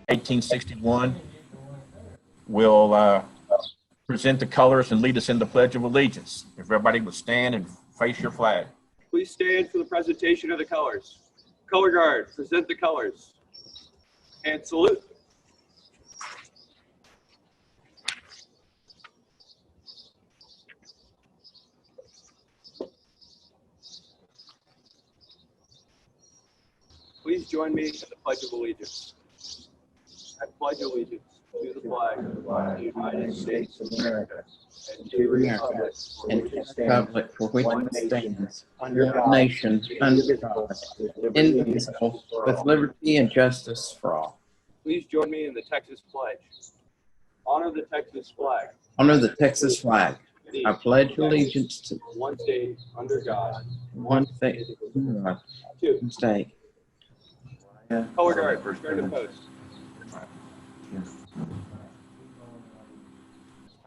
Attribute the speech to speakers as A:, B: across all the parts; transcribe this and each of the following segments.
A: 1861 will present the colors and lead us in the Pledge of Allegiance. If everybody would stand and face your flag.
B: Please stand for the presentation of the colors. Color guard, present the colors. And salute. Please join me in the Pledge of Allegiance. I pledge allegiance to the flag of the United States of America and to the republic
C: for which it stands, one nation, under God, indivisible, with liberty and justice for all.
B: Please join me in the Texas pledge. Honor the Texas flag.
C: Honor the Texas flag. I pledge allegiance to
B: one state under God,
C: one state,
B: two
C: state.
B: Color guard, return to post.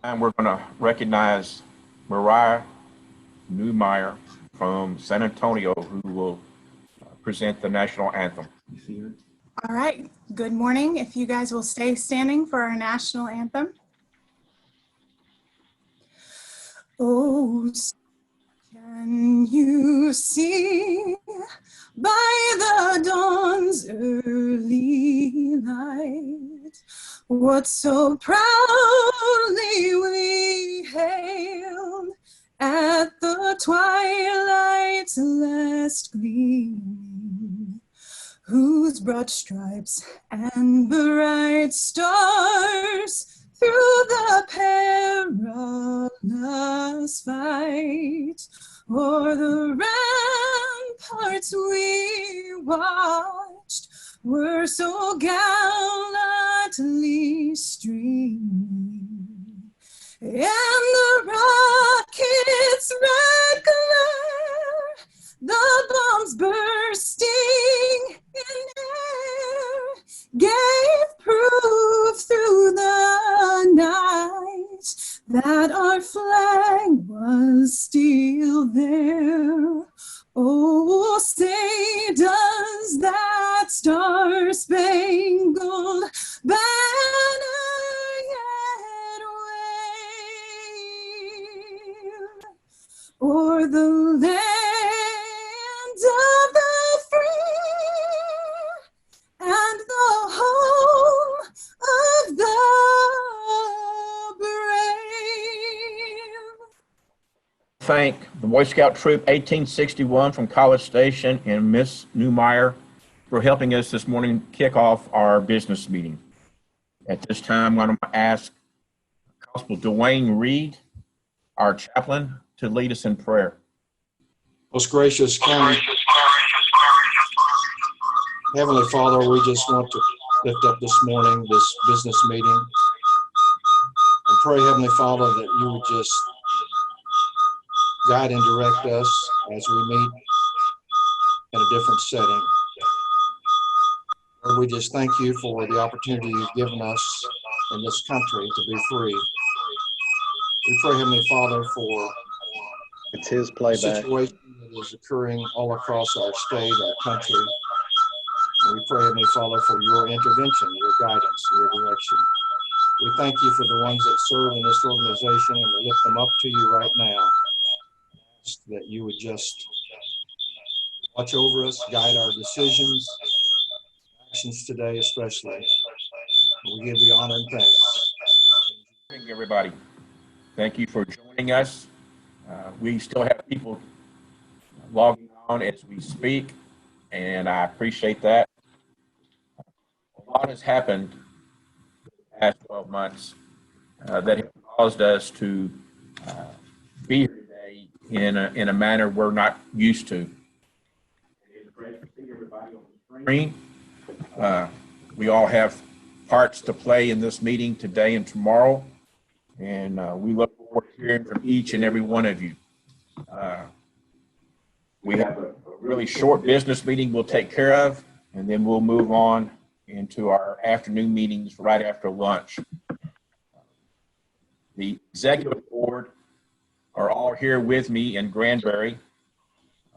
A: And we're going to recognize Mariah Newmeyer from San Antonio, who will present the national anthem.
D: All right, good morning. If you guys will stay standing for our national anthem. Oh, can you see by the dawn's early light what so proudly we hailed at the twilight's last gleaming, whose broad stripes and bright stars through the perilous fight o'er the ramparts we watched were so gallantly streaming, and the rocket's red glare, the bombs bursting in air, gave proof through the night that our flag was still there. Oh, say does that star-spangled banner yet wave o'er the land of the free and the home of the brave?
A: Thank the Boy Scout Troop 1861 from College Station and Miss Newmeyer for helping us this morning kick off our business meeting. At this time, I'm going to ask Constable Dwayne Reed, our chaplain, to lead us in prayer.
E: Most gracious, kind Heavenly Father, we just want to lift up this morning, this business meeting, and pray, Heavenly Father, that you would just guide and direct us as we meet in a different setting. Lord, we just thank you for the opportunity you've given us in this country to be free. We pray, Heavenly Father, for
F: it's his
E: the
F: playback
E: situation that is occurring all across our state, our country. And we pray, Heavenly Father, for your intervention, your guidance, your direction. We thank you for the ones that serve in this organization, and we lift them up to you right now. That you would just watch over us, guide our decisions, actions today especially. We give you honor and thanks.
A: Good morning, everybody. Thank you for joining us. We still have people logging on as we speak, and I appreciate that. A lot has happened in the past 12 months that have caused us to be here today in a manner we're not used to. It's great to see everybody on the screen. We all have parts to play in this meeting today and tomorrow, and we look forward to hearing from each and every one of you. We have a really short business meeting we'll take care of, and then we'll move on into our afternoon meetings right after lunch. The executive board are all here with me in Granbury.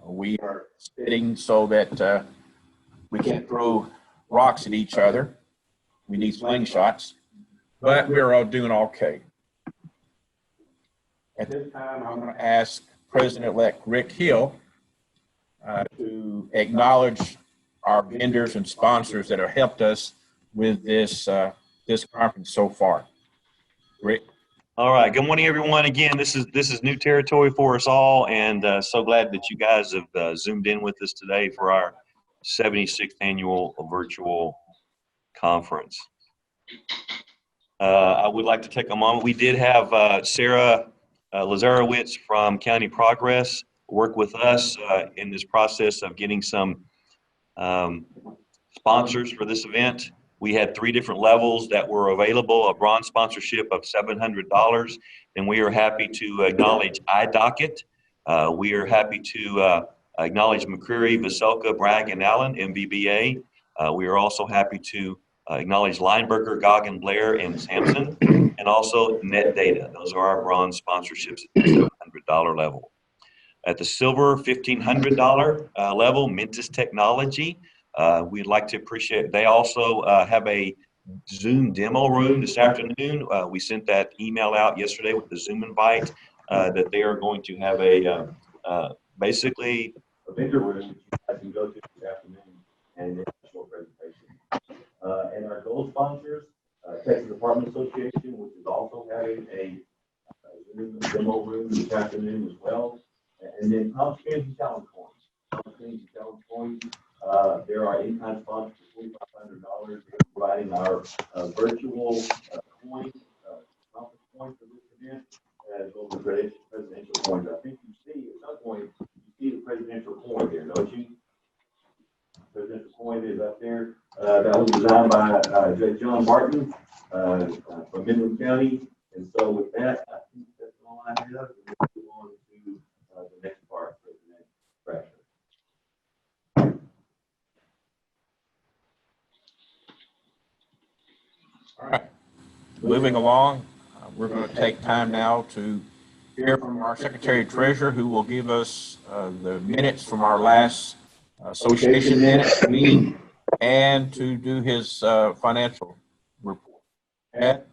A: We are sitting so that we can't throw rocks at each other. We need slingshots, but we're all doing okay. At this time, I'm going to ask President-elect Rick Hill to acknowledge our vendors and sponsors that have helped us with this conference so far. Rick.
F: All right. Good morning, everyone. Again, this is new territory for us all, and so glad that you guys have zoomed in with us today for our 76th annual virtual conference. I would like to take a moment. We did have Sarah Lazarowitz from County Progress work with us in this process of getting some sponsors for this event. We had 3 different levels that were available, a bronze sponsorship of $700, and we are happy to acknowledge iDocket. We are happy to acknowledge McCreary, Veselka, Bragg, and Allen, MBBA. We are also happy to acknowledge Lineberger, Goggin, Blair, and Sampson, and also Net Data. Those are our bronze sponsorships at the $700 level. At the silver $1,500 level, Mentis Technology. We'd like to appreciate, they also have a Zoom demo room this afternoon. We sent that email out yesterday with the Zoom invite that they are going to have a basically a vendor room that you guys can go to this afternoon and a short presentation. And our gold sponsors, Texas Apartment Association, which is also having a Zoom demo room this afternoon as well. And then Palm Springs and Challenge Coins. Palm Springs and Challenge Coins. There are in-kind sponsors for $2,500. They're providing our virtual coin, conference coin for this event, as well as the presidential coins. I think you see at some point, you see the presidential coin there, don't you? Presidential coin is up there. That was designed by Judge John Martin from Midland County. And so with that, I think that's all I have. We'll move on to the next part, President Thrasher.
A: All right, moving along, we're going to take time now to hear from our Secretary Treasurer, who will give us the minutes from our last association minutes meeting and to do his financial report. Ed?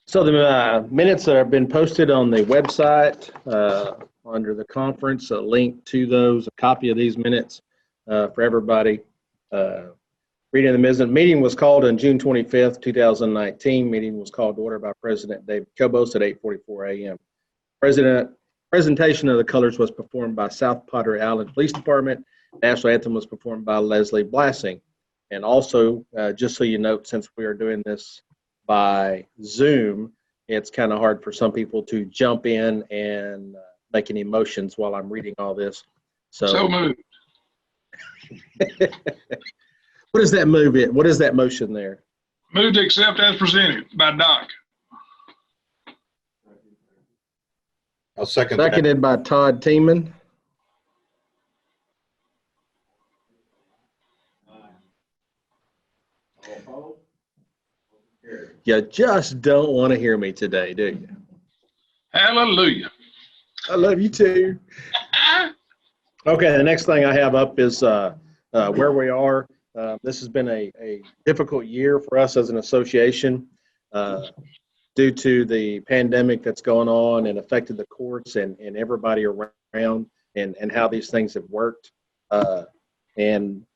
G: So the minutes that have been posted on the website under the conference, a link to those, a copy of these minutes for everybody. Reading the meeting was called on June 25th, 2019. Meeting was called to order by President David Kobos at 8:44 a.m. Presentation of the colors was performed by South Potter Island Police Department. National anthem was performed by Leslie Blassing. And also, just so you note, since we are doing this by Zoom, it's kind of hard for some people to jump in and make any motions while I'm reading all this.
H: So moved.
G: What is that move? What is that motion there?
H: Move to accept as presented by Doc.
I: I'll second that.
G: Seconded by Todd Teeman. You just don't want to hear me today, do you?
H: Hallelujah.
G: I love you too. Okay, the next thing I have up is where we are. This has been a difficult year for us as an association due to the pandemic that's going on and affected the courts and everybody around and how these things have worked. And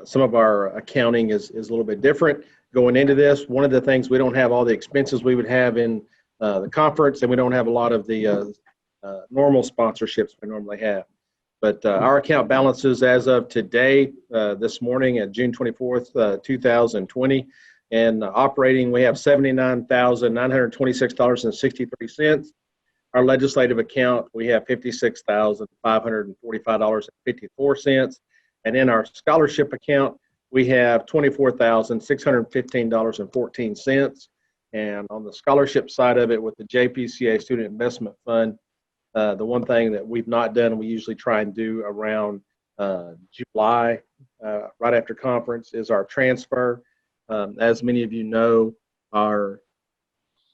G: some of our accounting is a little bit different going into this. One of the things, we don't have all the expenses we would have in the conference, and we don't have a lot of the normal sponsorships we normally have. But our account balances as of today, this morning at June 24th, 2020, and operating, we have $79,926.63. Our legislative account, we have $56,545.54. And in our scholarship account, we have $24,615.14. And on the scholarship side of it, with the JPCA Student Investment Fund, the one thing that we've not done, we usually try and do around July, right after conference, is our transfer. As many of you know, our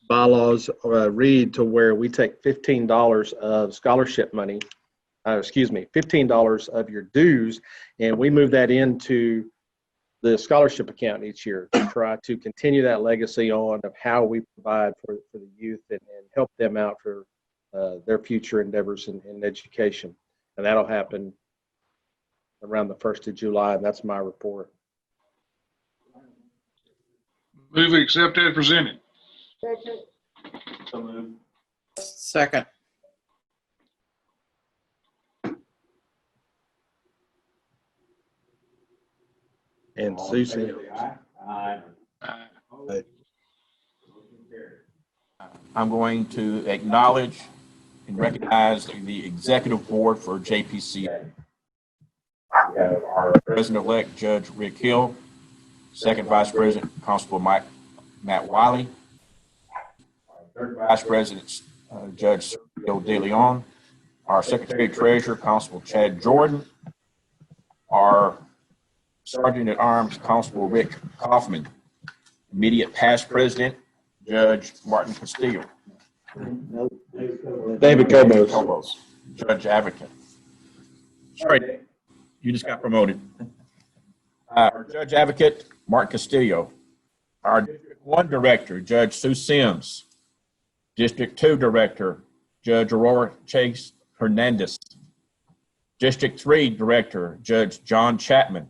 G: bylaws read to where we take $15 of scholarship money, $15 of your dues, and we move that into the scholarship account each year to try to continue that legacy on of how we provide for the youth and help them out for their future endeavors in education. And that'll happen around the 1st of July, and that's my report.
H: Move we accept as presented.
F: So moved.
C: Second.
G: And Susie.
A: I'm going to acknowledge and recognize the executive board for JPCA. We have our President-elect, Judge Rick Hill, Second Vice President, Constable Matt Wiley, our Third Vice President, Judge Sergio De Leon, our Secretary Treasurer, Constable Chad Jordan, our Sergeant at Arms, Constable Rick Kaufman, immediate past President, Judge Martin Castillo,
G: David Cobos.
A: Judge Advocate. Sorry, you just got promoted. Our Judge Advocate, Martin Castillo. Our District 1 Director, Judge Sue Sims. District 2 Director, Judge Aurora Chase Hernandez. District 3 Director, Judge John Chapman.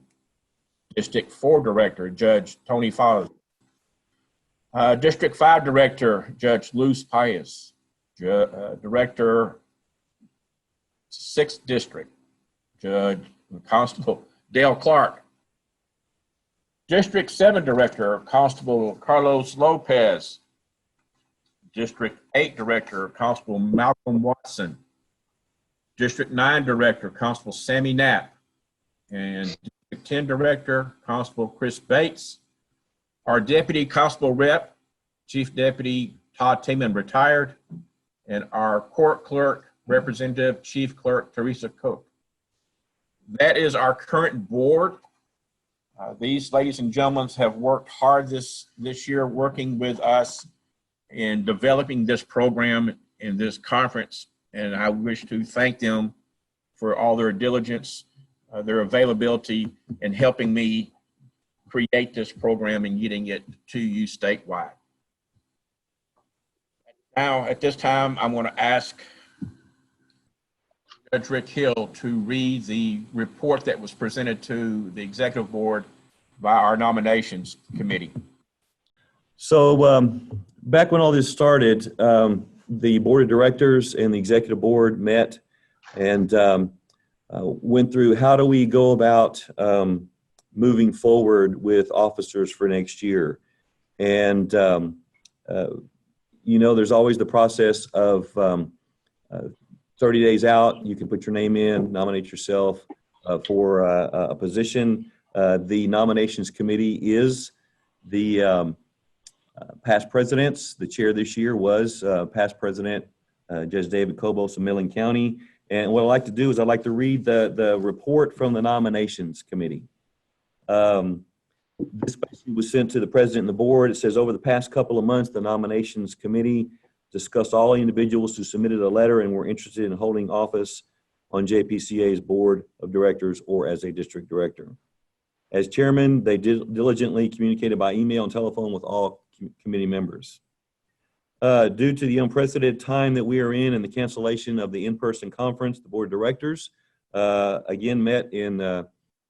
A: District 4 Director, Judge Tony Fowler. District 5 Director, Judge Luz Pius. Director 6th District, Judge Constable Dale Clark. District 7 Director, Constable Carlos Lopez. District 8 Director, Constable Malcolm Watson. District 9 Director, Constable Sammy Knapp. And District 10 Director, Constable Chris Bates. Our Deputy Constable Rep, Chief Deputy Todd Tiemann, retired. And our Court Clerk, Representative Chief Clerk Teresa Cook. That is our current board. These ladies and gentlemen have worked hard this year working with us in developing this program and this conference. And I wish to thank them for all their diligence, their availability, and helping me create this program and getting it to you statewide. Now, at this time, I'm going to ask Judge Rick Hill to read the report that was presented to the executive board by our nominations committee.
J: So back when all this started, the board of directors and the executive board met and went through how do we go about moving forward with officers for next year. And you know, there's always the process of 30 days out, you can put your name in, nominate yourself for a position. The nominations committee is the past presidents. The chair this year was past president, Judge David Cobos of Millen County. And what I'd like to do is I'd like to read the report from the nominations committee. This basically was sent to the president and the board. It says, over the past couple of months, the nominations committee discussed all individuals who submitted a letter and were interested in holding office on JPCA's board of directors or as a district director. As chairman, they diligently communicated by email and telephone with all committee members. Due to the unprecedented time that we are in and the cancellation of the in-person conference, the board of directors again met in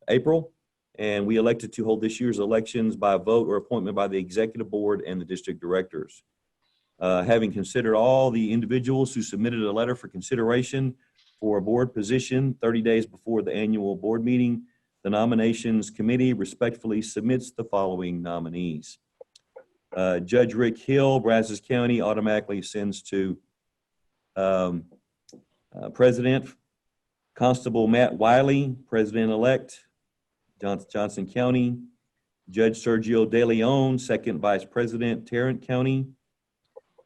J: April. And we elected to hold this year's elections by vote or appointment by the executive board and the district directors. Having considered all the individuals who submitted a letter for consideration for a board position 30 days before the annual board meeting, the nominations committee respectfully submits the following nominees. Judge Rick Hill, Brazos County, automatically sends to President. Constable Matt Wiley, President-elect, Johnson County. Judge Sergio De Leon, Second Vice President, Tarrant County.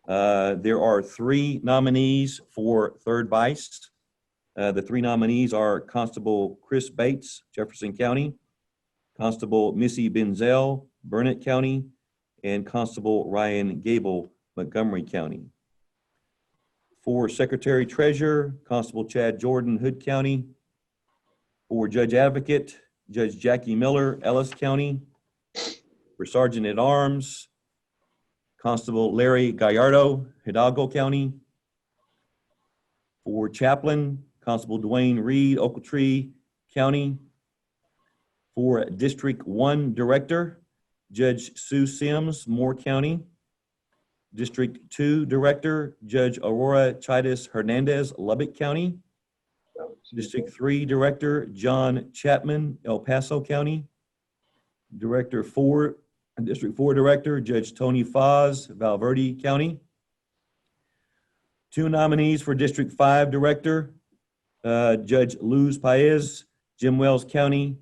J: There are 3 nominees for third vice. The 3 nominees are Constable Chris Bates, Jefferson County, Constable Missy Benzel, Burnett County, and Constable Ryan Gable, Montgomery County. For Secretary Treasurer, Constable Chad Jordan, Hood County. For Judge Advocate, Judge Jackie Miller, Ellis County. For Sergeant at Arms, Constable Larry Gallardo, Hidalgo County. For Chaplain, Constable Dwayne Reed, Ochiltree County. For District 1 Director, Judge Sue Sims, Moore County. District 2 Director, Judge Aurora Chidas Hernandez, Lubbock County. District 3 Director, John Chapman, El Paso County. District 4 Director, Judge Tony Foz, Valverde County. 2 nominees for District 5 Director, Judge Luz Paez, Jim Wells County.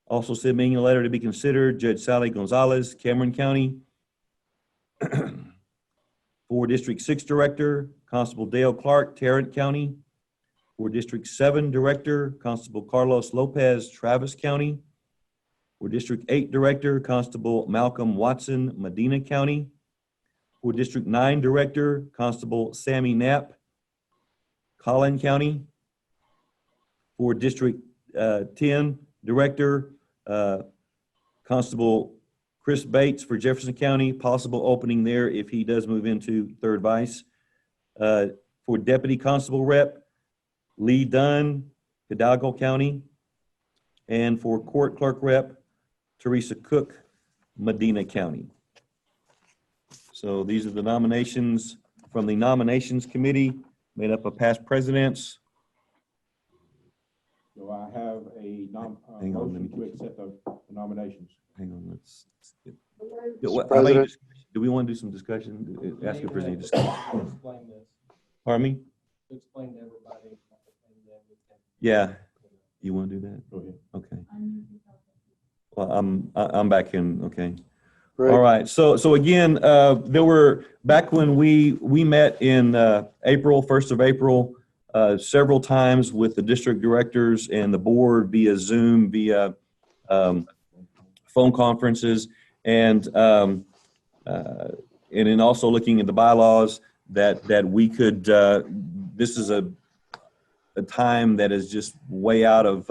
J: Also submitting a letter to be considered, Judge Sally Gonzalez, Cameron County. For District 6 Director, Constable Dale Clark, Tarrant County. For District 7 Director, Constable Carlos Lopez, Travis County. For District 8 Director, Constable Malcolm Watson, Medina County. For District 9 Director, Constable Sammy Knapp, Collin County. For District 10 Director, Constable Chris Bates for Jefferson County, possible opening there if he does move into 3rd Vice. For Deputy Constable Rep, Lee Dunn, Hidalgo County. And for Court Clerk Rep, Teresa Cook, Medina County. So these are the nominations from the Nominations Committee, made up of past presidents.
A: Do I have a
J: Hang on, let me
A: motion to accept the nominations?
J: Hang on, let's get.
I: Mr. President.
J: Do we want to do some discussion? Ask if there's any discussion.
K: Explain this,
J: Pardon me?
K: explain to everybody. And then we can-
J: Yeah. You want to do that?
A: Go ahead.
J: Okay. Well, I'm back in, okay.
I: Great.
J: All right, so again, there were, back when we met in April, 1st of April, several times with the district directors and the board via Zoom, via phone conferences, and in also looking at the bylaws that we could, this is a time that is just way out of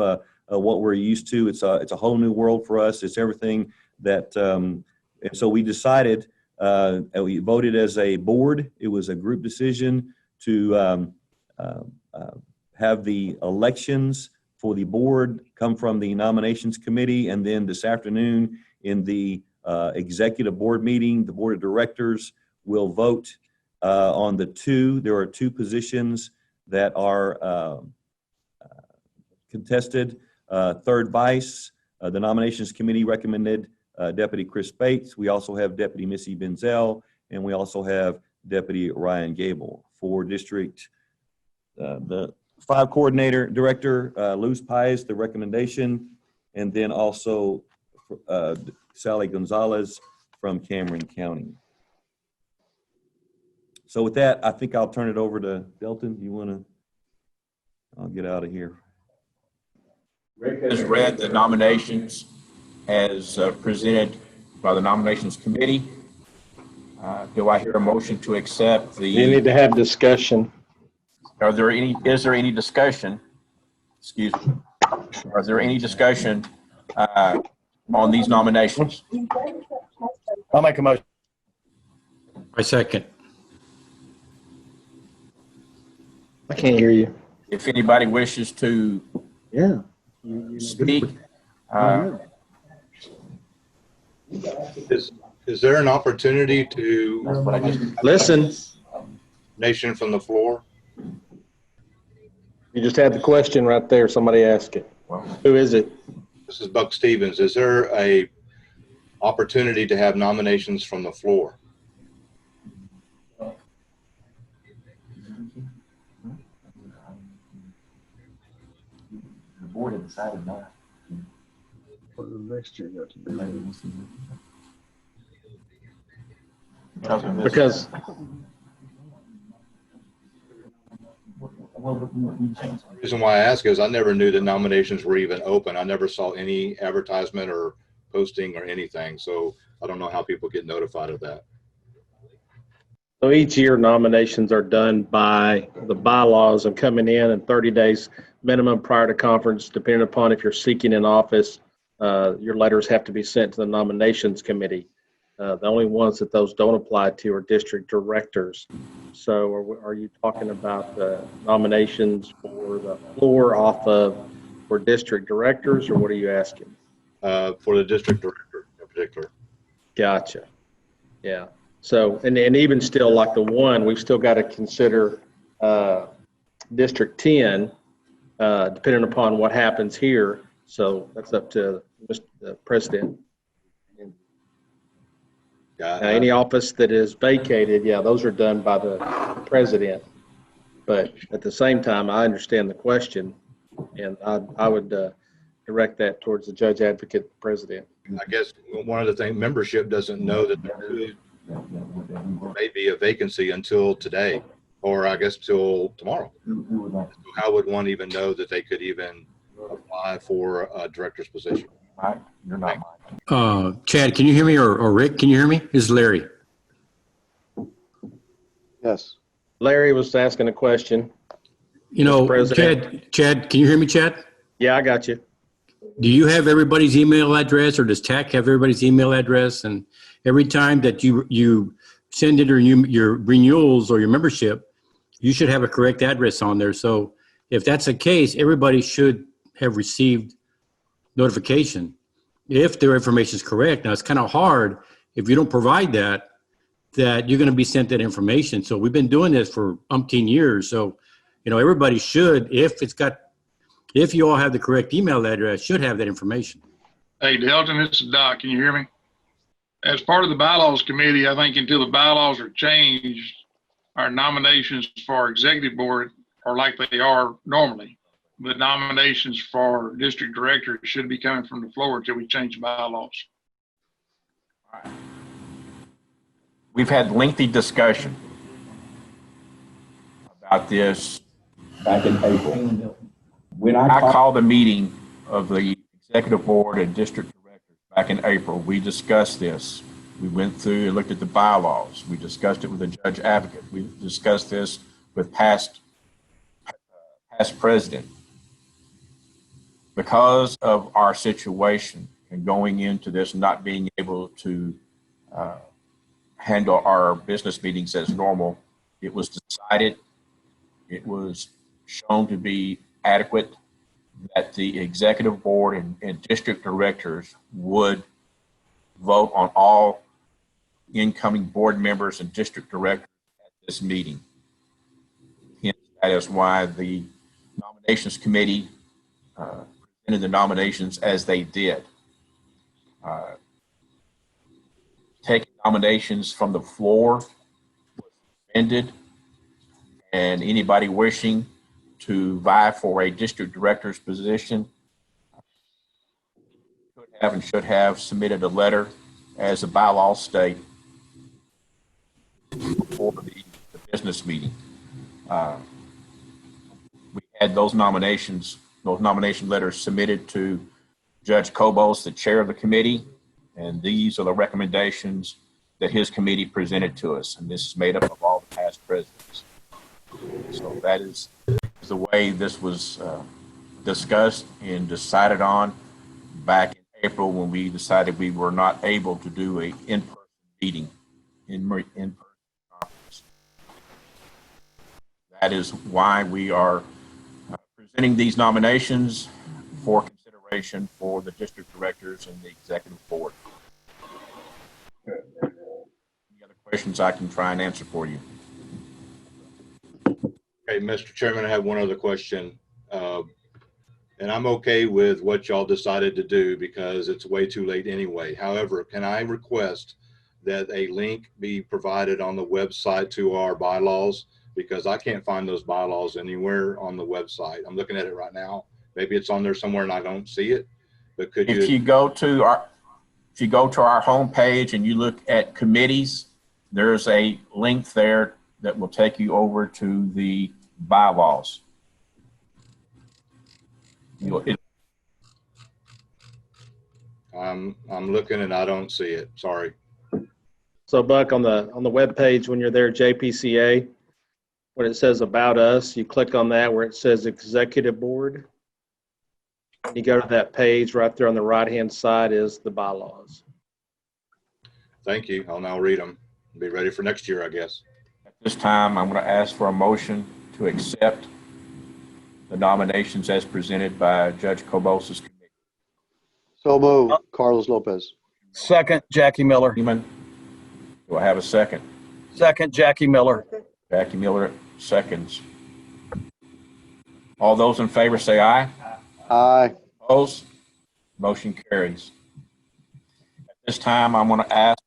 J: what we're used to. It's a whole new world for us. It's everything that, and so we decided, and we voted as a board. It was a group decision to have the elections for the board come from the nominations committee, and then this afternoon in the executive board meeting, the board of directors will vote on there are 2 positions that are contested. 3rd Vice, the nominations committee recommended Deputy Chris Bates. We also have Deputy Missy Benzel, and we also have Deputy Ryan Gable. For District, the 5 Coordinator Director, Luz Paez, the recommendation, and then also Sally Gonzalez from Cameron County. So with that, I think I'll turn it over to Delton. You want to? I'll get out of here.
A: Rick has read the nominations as presented by the nominations committee. Do I hear a motion to accept the?
G: You need to have discussion.
A: Is there any discussion? Excuse me. Is there any discussion on these nominations?
I: I'll make a motion.
K: I second.
G: I can't hear you.
A: If anybody wishes to
G: Yeah.
A: speak,
I: Is there an opportunity to
A: but I just,
G: Listen,
I: nation from the floor?
G: you just had the question right there. Somebody asked it. Who is it?
I: This is Buck Stevens. Is there a opportunity to have nominations from the floor?
A: the board had decided not.
G: Because
I: The reason why I ask is I never knew that nominations were even open. I never saw any advertisement or posting or anything. So I don't know how people get notified of that.
G: so each year nominations are done by the bylaws of coming in 30 days minimum prior to conference, depending upon if you're seeking an office your letters have to be sent to the nominations committee. The only ones that those don't apply to are district directors. So are you talking about the nominations for the floor for district directors, or what are you asking?
I: For the district director in particular.
G: Gotcha. Yeah. So, and even still, like the one, we've still got to consider District 10, depending upon what happens here. So that's up to the president. Now, any office that is vacated, yeah, those are done by the president. But at the same time, I understand the question, and I would direct that towards the judge advocate president.
I: I guess one of the things, membership doesn't know that there could maybe a vacancy until today, or I guess till tomorrow. How would one even know that they could even apply for a director's position?
A: You're not.
K: Chad, can you hear me? Or Rick, can you hear me? This is Larry.
G: Yes. Larry was asking a question.
K: You know,
G: Mr. President.
K: Chad, can you hear me, Chad?
G: Yeah, I got you.
K: Do you have everybody's email address, or does TAC have everybody's email address? And every time that you send in your renewals or your membership, you should have a correct address on there. So if that's the case, everybody should have received notification if their information is correct. Now, it's kind of hard if you don't provide that you're going to be sent that information. So we've been doing this for umpteen years. So, you know, everybody should, if you all have the correct email address, should have that information.
H: Hey, Delton, this is Doc. Can you hear me? As part of the bylaws committee, I think until the bylaws are changed, our nominations for our executive board are like they are normally. The nominations for district director should be coming from the floor until we change the bylaws.
A: We've had lengthy discussion about this back in April. When I called the meeting of the executive board and district directors back in April, we discussed this. We went through and looked at the bylaws. We discussed it with the judge advocate. We discussed this with past president. Because of our situation and going into this not being able to handle our business meetings as normal, it was decided, it was shown to be adequate that the executive board and district directors would vote on all incoming board members and district directors at this meeting. Hence, that is why the nominations committee presented the nominations as they did. Taking nominations from the floor was suspended, and anybody wishing to vie for a district director's position could have and should have submitted a letter as the bylaws state before the business meeting. We had those nomination letters submitted to Judge Kobos, the chair of the committee, and these are the recommendations that his committee presented to us, and this is made up of all the past presidents. So that is the way this was discussed and decided on back in April when we decided we were not able to do a in-person meeting, in-person conference. That is why we are presenting these nominations for consideration for the district directors and the executive board. Any other questions I can try and answer for you?
I: Okay, Mr. Chairman, I have one other question. And I'm okay with what y'all decided to do because it's way too late anyway. However, can I request that a link be provided on the website to our bylaws? Because I can't find those bylaws anywhere on the website. I'm looking at it right now. Maybe it's on there somewhere and I don't see it, but could you?
A: If you go to our homepage and you look at committees, there's a link there that will take you over to the bylaws.
I: I'm looking and I don't see it. Sorry.
G: So Buck, on the web page, when you're there, JPCA, when it says about us, you click on that where it says executive board. You go to that page right there on the right-hand side is the bylaws.
I: Thank you. I'll now read them. Be ready for next year, I guess.
A: At this time, I'm going to ask for a motion to accept the nominations as presented by Judge Kobos' committee.
B: So move, Carlos Lopez.
L: Second, Jackie Miller.
A: Freeman, do I have a second?
L: Second, Jackie Miller.
A: Jackie Miller seconds. All those in favor say aye.
B: Aye.
A: Opposed? Motion carries. At this time, I'm going to ask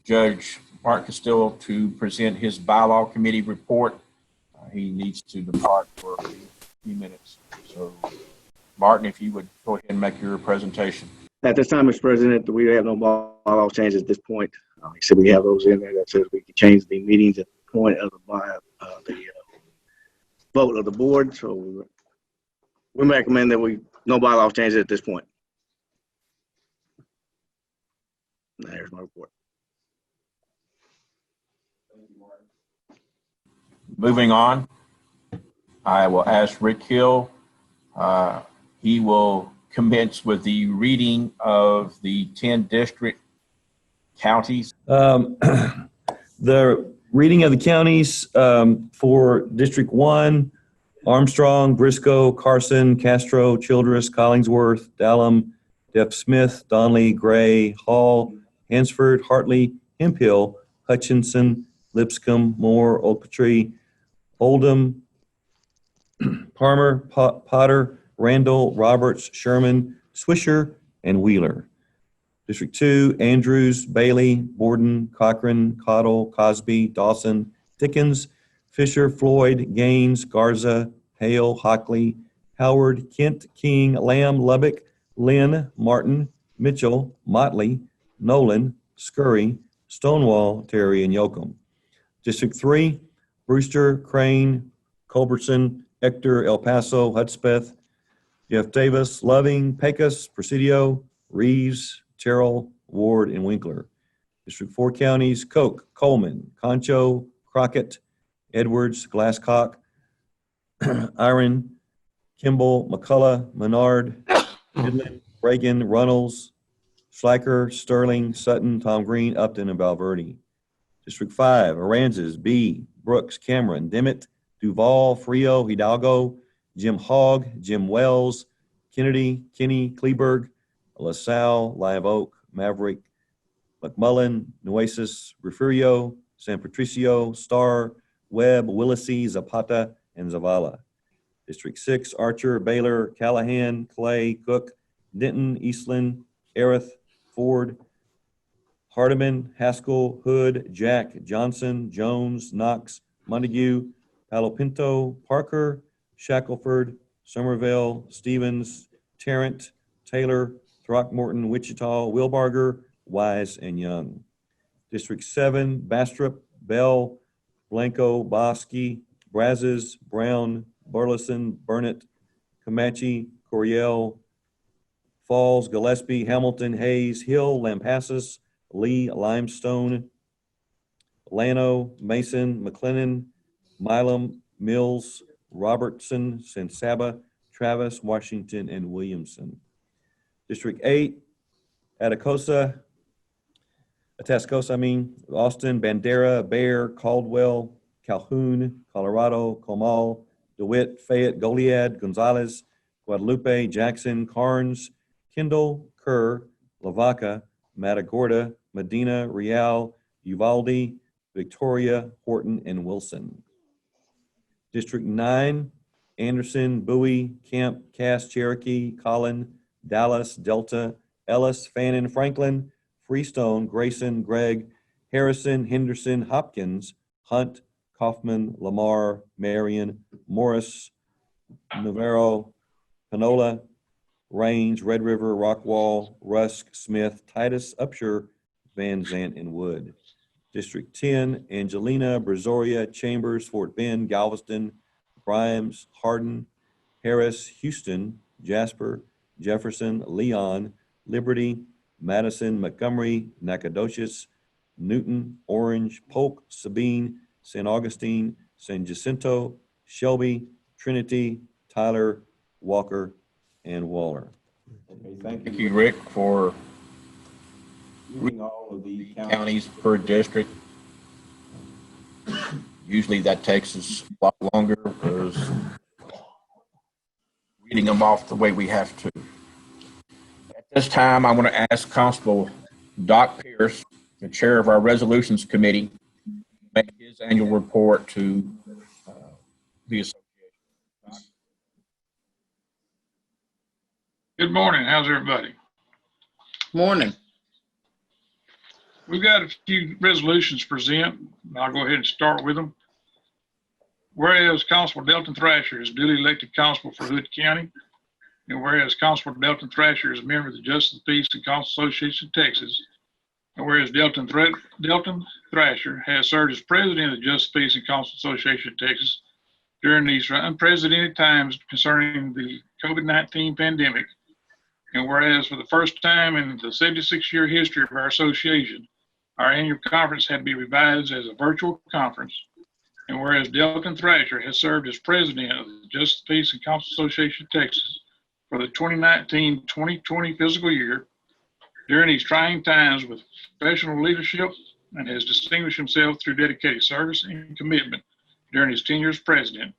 A: Judge Mark Castillo to present his bylaw committee report. He needs to depart for a few minutes. So, Martin, if you would go ahead and make your presentation.
M: At this time, Mr. President, we have no bylaw changes at this point. Like I said, we have those in there that says we can change the meetings at the point of the vote of the board. So we recommend that no bylaw changes at this point. There's my report.
A: Moving on, I will ask Rick Hill. He will commence with the reading of the 10 district counties.
J: The reading of the counties for District 1, Armstrong, Briscoe, Carson, Castro, Childress, Collingsworth, Dallam, Deaf Smith, Donley, Gray, Hall, Hansford, Hartley, Hemphill, Hutchinson, Lipscomb, Moore, Ochiltree, Oldham, Palmer, Potter, Randall, Roberts, Sherman, Swisher, and Wheeler. District 2, Andrews, Bailey, Borden, Cochran, Cottle, Cosby, Dawson, Dickens, Fisher, Floyd, Gaines, Garza, Hale, Hockley, Howard, Kent, King, Lamb, Lubbock, Lynn, Martin, Mitchell, Motley, Nolan, Scurry, Stonewall, Terry, and Yoakum. District 3, Brewster, Crane, Culbertson, Ector, El Paso, Hudspeth, Jeff Davis, Loving, Pecos, Presidio, Reeves, Terrell, Ward, and Winkler. District 4 counties, Koch, Coleman, Concho, Crockett, Edwards, Glasscock, Iron, Kimball, McCullough, Menard, Midland, Reagan, Runnels, Schleicher, Sterling, Sutton, Tom Green, Upton, and Valverde. District 5, Aransas, B, Brooks, Cameron, Dimmitt, Duval, Frio, Hidalgo, Jim Hogg, Jim Wells, Kennedy, Kinney, Kleberg, LaSalle, Live Oak, Maverick, McMullen, Nueces, Refugio, San Patricio, Starr, Webb, Willacy, Zapata, and Zavala. District 6, Archer, Baylor, Callahan, Clay, Cook, Denton, Eastland, Erith, Ford, Hardeman, Haskell, Hood, Jack, Johnson, Jones, Knox, Montague, Palo Pinto, Parker, Shackelford, Somerville, Stevens, Tarrant, Taylor, Throckmorton, Wichita, Wilbarger, Wise, and Young. District 7, Bastrop, Bell, Blanco, Bosque, Brazos, Brown, Burleson, Burnett, Comanche, Coriel, Falls, Gillespie, Hamilton, Hayes, Hill, Lampasas, Lee, Limestone, Llano, Mason, McLennan, Milam, Mills, Robertson, San Saba, Travis, Washington, and Williamson. District 8, Atascosa, Austin, Bandera, Bear, Caldwell, Calhoun, Colorado, Comal, DeWitt, Fayette, Goliad, Gonzales, Guadalupe, Jackson, Carnes, Kendall, Kerr, Lavaca, Matagorda, Medina, Real, Uvalde, Victoria, Horton, and Wilson. District 9, Anderson, Bowie, Camp, Cass, Cherokee, Collin, Dallas, Delta, Ellis, Fannin, Franklin, Freestone, Grayson, Gregg, Harrison, Henderson, Hopkins, Hunt, Kaufman, Lamar, Marion, Morris, Navarro, Panola, Range, Red River, Rockwall, Rusk, Smith, Titus, Upshur, Van Zant, and Wood. District 10, Angelina, Brazoria, Chambers, Fort Bend, Galveston, Grimes, Hardin, Harris, Houston, Jasper, Jefferson, Leon, Liberty, Madison, Montgomery, Nacogdoches, Newton, Orange, Polk, Sabine, San Augustine, San Jacinto, Shelby, Trinity, Tyler, Walker, and Waller. Okay,
A: Thank you, Rick, for reading all of the counties per district. Usually that takes us a lot longer because reading them off the way we have to. At this time, I want to ask Constable Doc Pierce, the chair of our resolutions committee, to make his annual report to the association.
H: Good morning. How's everybody?
C: Morning.
H: We've got a few resolutions to present. I'll go ahead and start with them. Whereas Constable Delton Thrasher is duly elected constable for Hood County, and whereas Constable Delton Thrasher is a member of the Justice of the Peace and Constable Association of Texas, and whereas Delton Thrasher has served as president of the Justice of the Peace and Constable Association of Texas during these unprecedented times concerning the COVID-19 pandemic, and whereas for the first time in the 76-year history of our association, our annual conference had to be revised as a virtual conference. And whereas Delton Thrasher has served as president of the Justice, Peace, and Constable Association of Texas for the 2019-2020 fiscal year during these trying times with professional leadership, and has distinguished himself through dedicated service and commitment during his tenure as president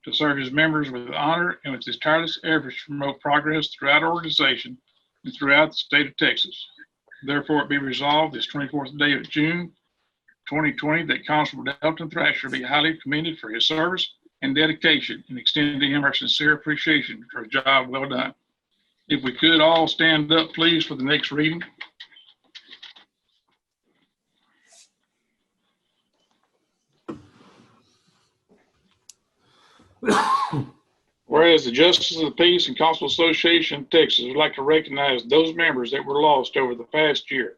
H: to serve his members with honor and with his tireless efforts to promote progress throughout our organization and throughout the state of Texas. Therefore, it be resolved this 24th day of June, 2020, that Constable Delton Thrasher be highly commended for his service and dedication, and extend to him our sincere appreciation for a job well done. If we could all stand up, please, for the next reading. Whereas the Justice of the Peace and Constable Association of Texas would like to recognize those members that were lost over the past year.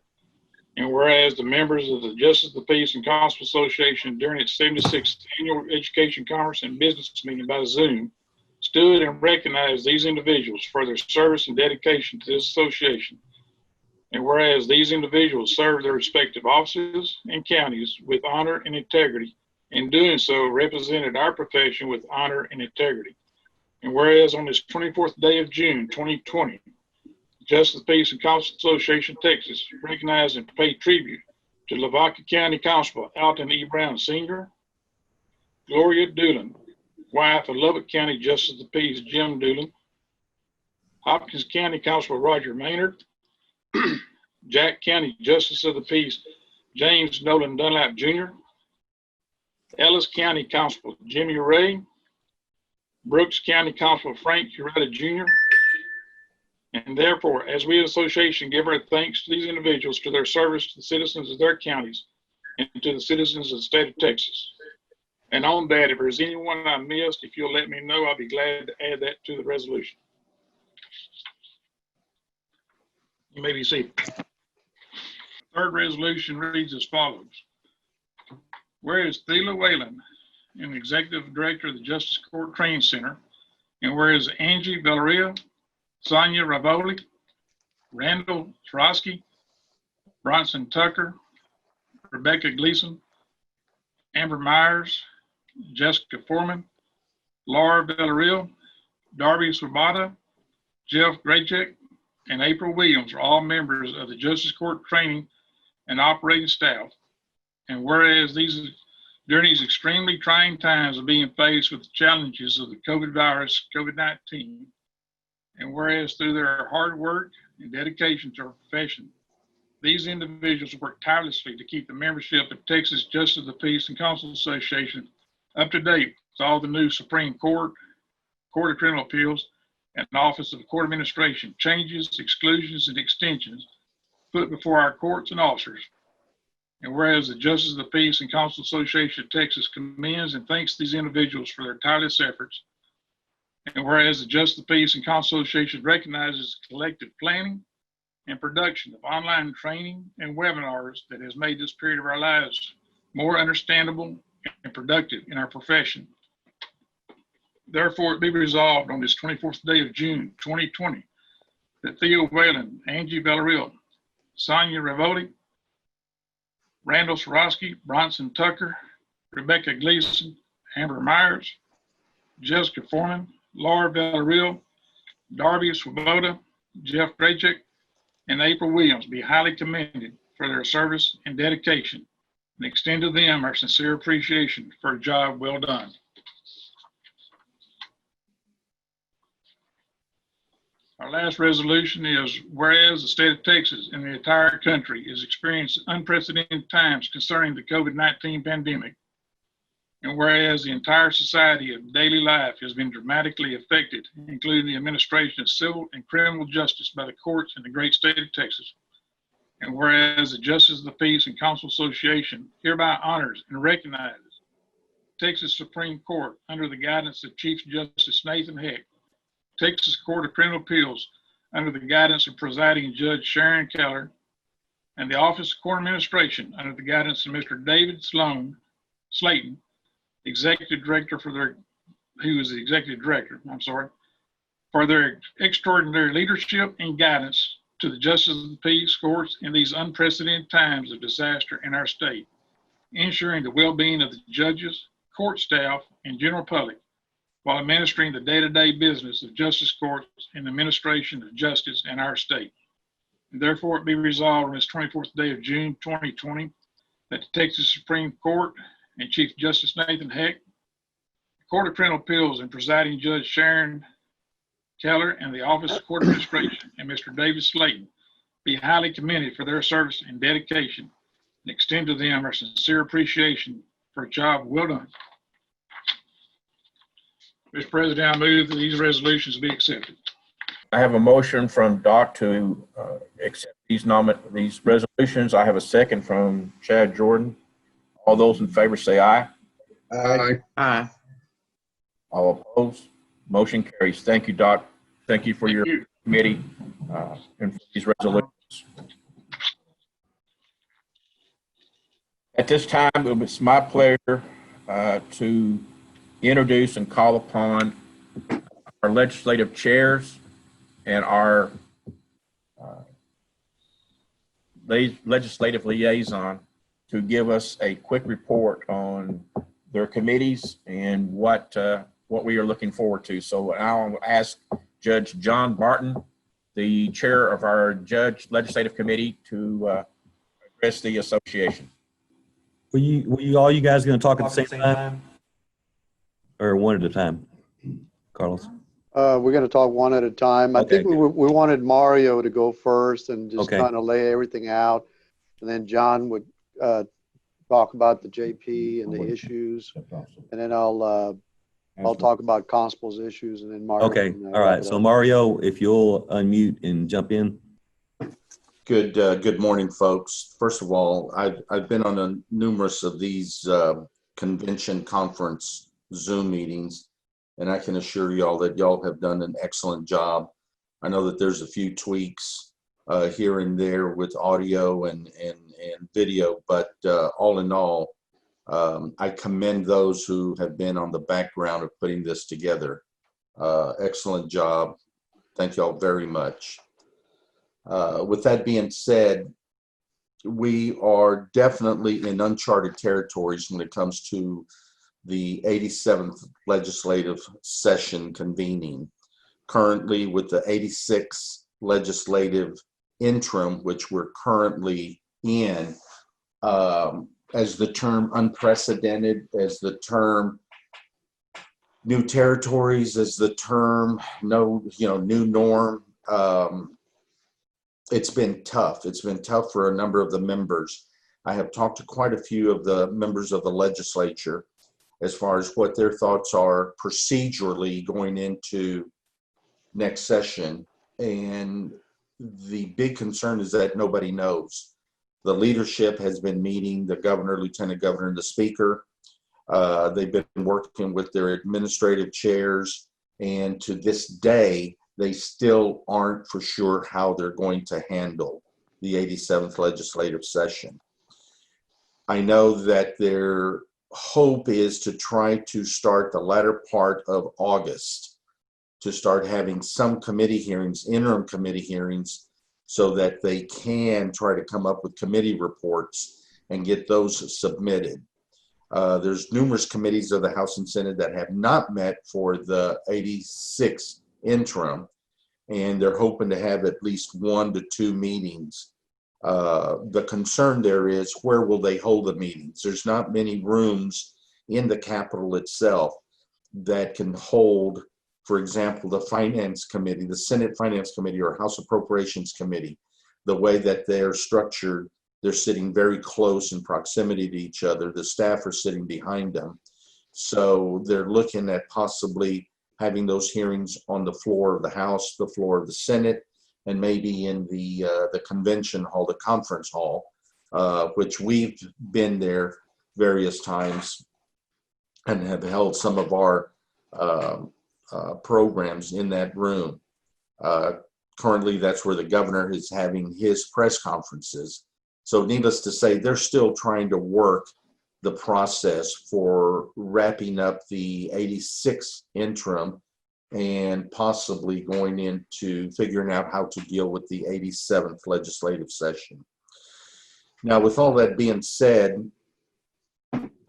H: And whereas the members of the Justice of the Peace and Constable Association during its 76th Annual Education Conference and Business Meeting by Zoom stood and recognized these individuals for their service and dedication to this association. And whereas these individuals served their respective offices and counties with honor and integrity, in doing so represented our profession with honor and integrity. And whereas on this 24th day of June, 2020, Justice of the Peace and Constable Association of Texas recognized and paid tribute to Lavaca County Constable Alton E. Brown Sr., Gloria Doolin, wife of Lubbock County Justice of the Peace Jim Doolin, Hopkins County Constable Roger Maynard, Jack County Justice of the Peace James Nolan Dunlap Jr., Ellis County Constable Jimmy Ray, Brooks County Constable Frank Ureta Jr., and therefore, as we as an association give our thanks to these individuals for their service to the citizens of their counties and to the citizens of the state of Texas. And on that, if there's anyone I missed, if you'll let me know, I'll be glad to add that to the resolution. You may be seated. The third resolution reads as follows. Whereas Thela Whalen, an executive director of the Justice Court Training Center, and whereas Angie Valeria, Sonia Ravoli, Randall Trosky, Bronson Tucker, Rebecca Gleason, Amber Myers, Jessica Foreman, Laura Villarreal, Darby Swabata, Jeff Graycheck, and April Williams are all members of the Justice Court Training and Operating Staff. And whereas during these extremely trying times of being faced with the challenges of the COVID-19, and whereas through their hard work and dedication to our profession, these individuals work tirelessly to keep the membership of Texas Justice of the Peace and Constable Association up to date with all the new Supreme Court, Court of Criminal Appeals, and Office of Court Administration changes, exclusions, and extensions put before our courts and officers. And whereas the Justice of the Peace and Constable Association of Texas commends and thanks these individuals for their tireless efforts. And whereas the Justice of the Peace and Constable Association recognizes collective planning and production of online training and webinars that has made this period of our lives more understandable and productive in our profession. Therefore, it be resolved on this 24th day of June, 2020, that Theo Whalen, Angie Villarreal, Sonia Ravoli, Randall Sorosky, Bronson Tucker, Rebecca Gleason, Amber Myers, Jessica Foreman, Laura Villarreal, Darby Swoboda, Jeff Graychick, and April Williams be highly commended for their service and dedication, and extend to them our sincere appreciation for a job well done. Our last resolution is, whereas the state of Texas and the entire country is experiencing unprecedented times concerning the COVID-19 pandemic, and whereas the entire society of daily life has been dramatically affected, including the administration of civil and criminal justice by the courts in the great state of Texas, and whereas the Justice of the Peace and Council Association hereby honors and recognizes Texas Supreme Court under the guidance of Chief Justice Nathan Heck, Texas Court of Criminal Appeals under the guidance of Presiding Judge Sharon Keller, and the Office of Court Administration under the guidance of Mr. David Slayton, Executive Director who is the Executive Director, for their extraordinary leadership and guidance to the Justice of the Peace courts in these unprecedented times of disaster in our state, ensuring the well-being of the judges, court staff, and general public, while administering the day-to-day business of justice courts and administration of justice in our state. And therefore, it be resolved on this 24th day of June 2020 that the Texas Supreme Court and Chief Justice Nathan Heck, the Court of Criminal Appeals and Presiding Judge Sharon Keller, and the Office of Court Administration and Mr. David Slayton be highly commended for their service and dedication, and extend to them our sincere appreciation for a job well done. Mr. President, I move that these resolutions be accepted.
A: I have a motion from Doc to accept these resolutions. I have a second from Chad Jordan. All those in favor say aye.
E: Aye.
C: Aye.
A: All opposed? Motion carries. Thank you, Doc. Thank you for your committee and for these resolutions. At this time, it's my pleasure to introduce and call upon our legislative chairs and our legislative liaison to give us a quick report on their committees and what we are looking forward to. So I'll ask Judge John Barton, the chair of our legislative committee, to address the association.
J: Were you guys going to talk at the same time? Or one at a time, Carlos?
N: We're going to talk one at a time. I think we wanted Mario to go first and just kind of lay everything out. And then John would talk about the JP and the issues. And then I'll talk about Constable's issues, and then Mario.
J: Okay, all right. So Mario, if you'll unmute and jump in.
O: Good morning, folks. First of all, I've been on numerous of these convention conference Zoom meetings, and I can assure y'all that y'all have done an excellent job. I know that there's a few tweaks here and there with audio and video, but all in all, I commend those who have been on the background of putting this together. Excellent job. Thank y'all very much. With that being said, we are definitely in uncharted territories when it comes to the 87th legislative session convening. Currently with the 86th legislative interim, which we're currently in, as the term unprecedented, as the term new territories, as the term new norm, it's been tough. It's been tough for a number of the members. I have talked to quite a few of the members of the legislature as far as what their thoughts are procedurally going into next session. And the big concern is that nobody knows. The leadership has been meeting, the governor, lieutenant governor, and the speaker. They've been working with their administrative chairs, and to this day, they still aren't for sure how they're going to handle the 87th legislative session. I know that their hope is to try to start the latter part of August to start having some committee hearings, interim committee hearings, so that they can try to come up with committee reports and get those submitted. There's numerous committees of the House and Senate that have not met for the 86th interim, and they're hoping to have at least 1 to 2 meetings. The concern there is, where will they hold the meetings? There's not many rooms in the Capitol itself that can hold, for example, the Finance Committee, the Senate Finance Committee or House Appropriations Committee. The way that they're structured, they're sitting very close in proximity to each other. The staff are sitting behind them. So they're looking at possibly having those hearings on the floor of the House, the floor of the Senate, and maybe in the convention hall, the conference hall, which we've been there various times and have held some of our programs in that room. Currently, that's where the governor is having his press conferences. So needless to say, they're still trying to work the process for wrapping up the 86 interim and possibly going into figuring out how to deal with the 87th legislative session. Now, with all that being said,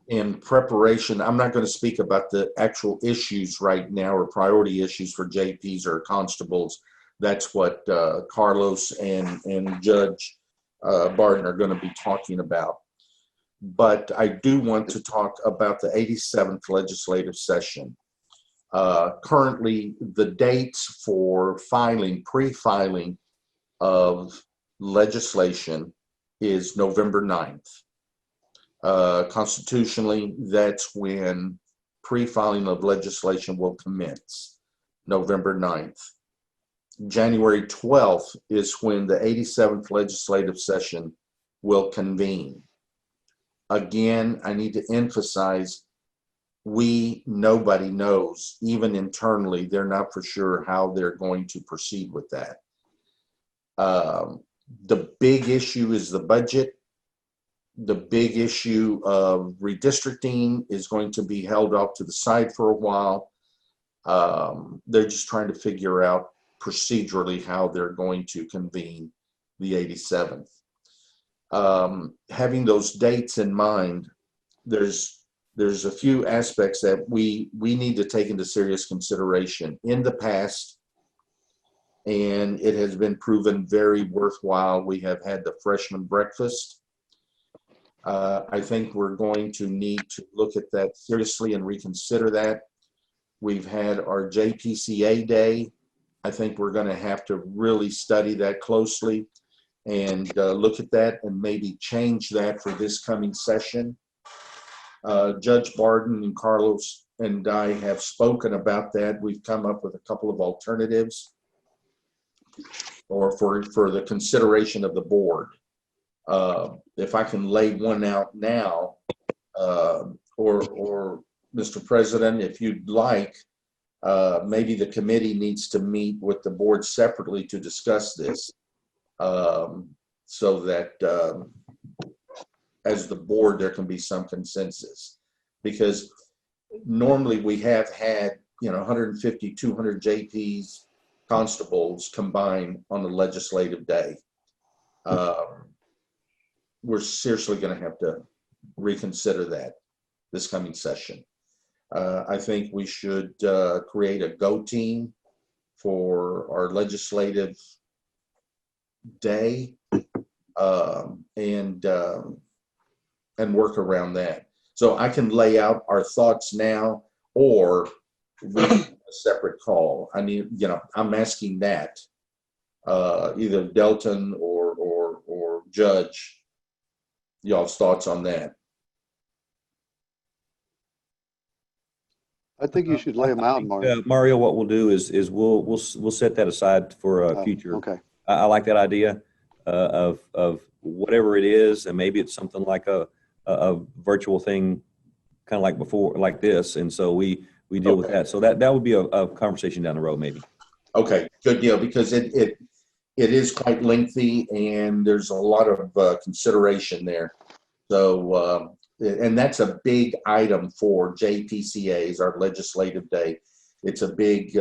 O: in preparation, I'm not going to speak about the actual issues right now or priority issues for JPs or constables. That's what Carlos and Judge Barton are going to be talking about. But I do want to talk about the 87th legislative session. Currently, the dates for filing, pre-filing of legislation is November 9th. Constitutionally, that's when pre-filing of legislation will commence, November 9th. January 12th is when the 87th legislative session will convene. Again, I need to emphasize, nobody knows, even internally, they're not for sure how they're going to proceed with that. The big issue is the budget. The big issue of redistricting is going to be held off to the side for a while. They're just trying to figure out procedurally how they're going to convene the 87th. Having those dates in mind, there's a few aspects that we need to take into serious consideration. In the past, and it has been proven very worthwhile, we have had the freshman breakfast. I think we're going to need to look at that seriously and reconsider that. We've had our JPCA day. I think we're going to have to really study that closely and look at that and maybe change that for this coming session. Judge Barton and Carlos and I have spoken about that. We've come up with a couple of alternatives or for the consideration of the board. If I can lay one out now, or Mr. President, if you'd like, maybe the committee needs to meet with the board separately to discuss this, so that as the board there can be some consensus. Because normally we have had 150, 200 JPs, constables combined on the legislative day. We're seriously going to have to reconsider that this coming session. I think we should create a go team for our legislative day and work around that. So I can lay out our thoughts now, or we can have a separate call. I mean, I'm asking that either Delton or Judge, y'all's thoughts on that.
N: I think you should lay them out, Mario.
J: Mario, what we'll do is we'll set that aside for a future.
N: Okay.
J: I like that idea of whatever it is, and maybe it's something like a virtual thing, kind of like before, like this, and so we deal with that. So that would be a conversation down the road, maybe.
O: Okay, good deal, because it is quite lengthy and there's a lot of consideration there. So and that's a big item for JPCA's, our legislative day. It's a big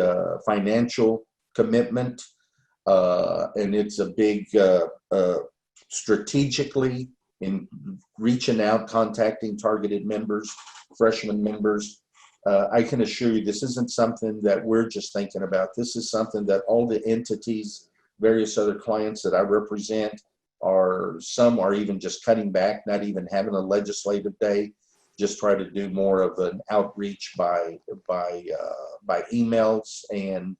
O: financial commitment, and it's a big strategically in reaching out, contacting targeted members, freshman members, I can assure you this isn't something that we're just thinking about. This is something that all the entities, various other clients that I represent, some are even just cutting back, not even having a legislative day, just try to do more of an outreach by emails and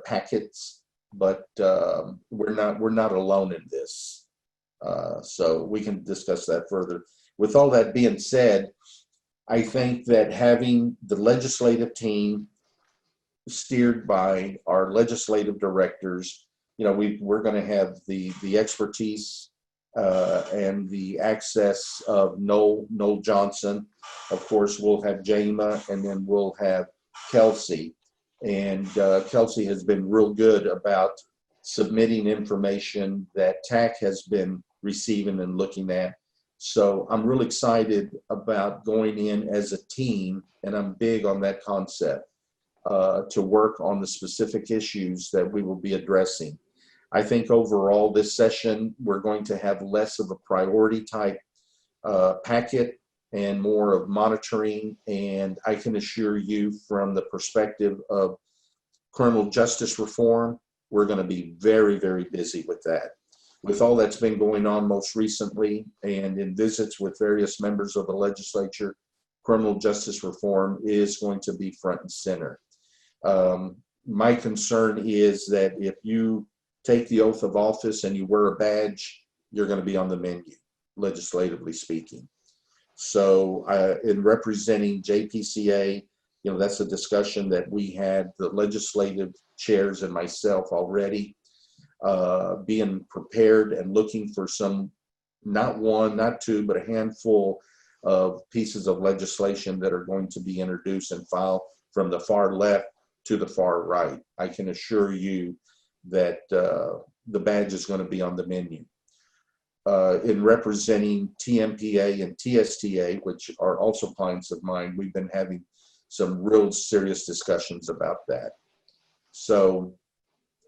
O: packets. But we're not alone in this. So we can discuss that further. With all that being said, I think that having the legislative team steered by our legislative directors, we're going to have the expertise and the access of Noel Johnson. Of course, we'll have Jama, and then we'll have Kelsey. And Kelsey has been real good about submitting information that TAC has been receiving and looking at. So I'm really excited about going in as a team, and I'm big on that concept, to work on the specific issues that we will be addressing. I think overall this session, we're going to have less of a priority type packet and more of monitoring. And I can assure you from the perspective of criminal justice reform, we're going to be very, very busy with that. With all that's been going on most recently and in visits with various members of the legislature, criminal justice reform is going to be front and center. My concern is that if you take the oath of office and you wear a badge, you're going to be on the menu, legislatively speaking. So in representing JPCA, that's a discussion that we had, the legislative chairs and myself already, being prepared and looking for some, not one, not two, but a handful of pieces of legislation that are going to be introduced and filed from the far left to the far right. I can assure you that the badge is going to be on the menu. In representing TMPA and TSTA, which are also clients of mine, we've been having some real serious discussions about that. So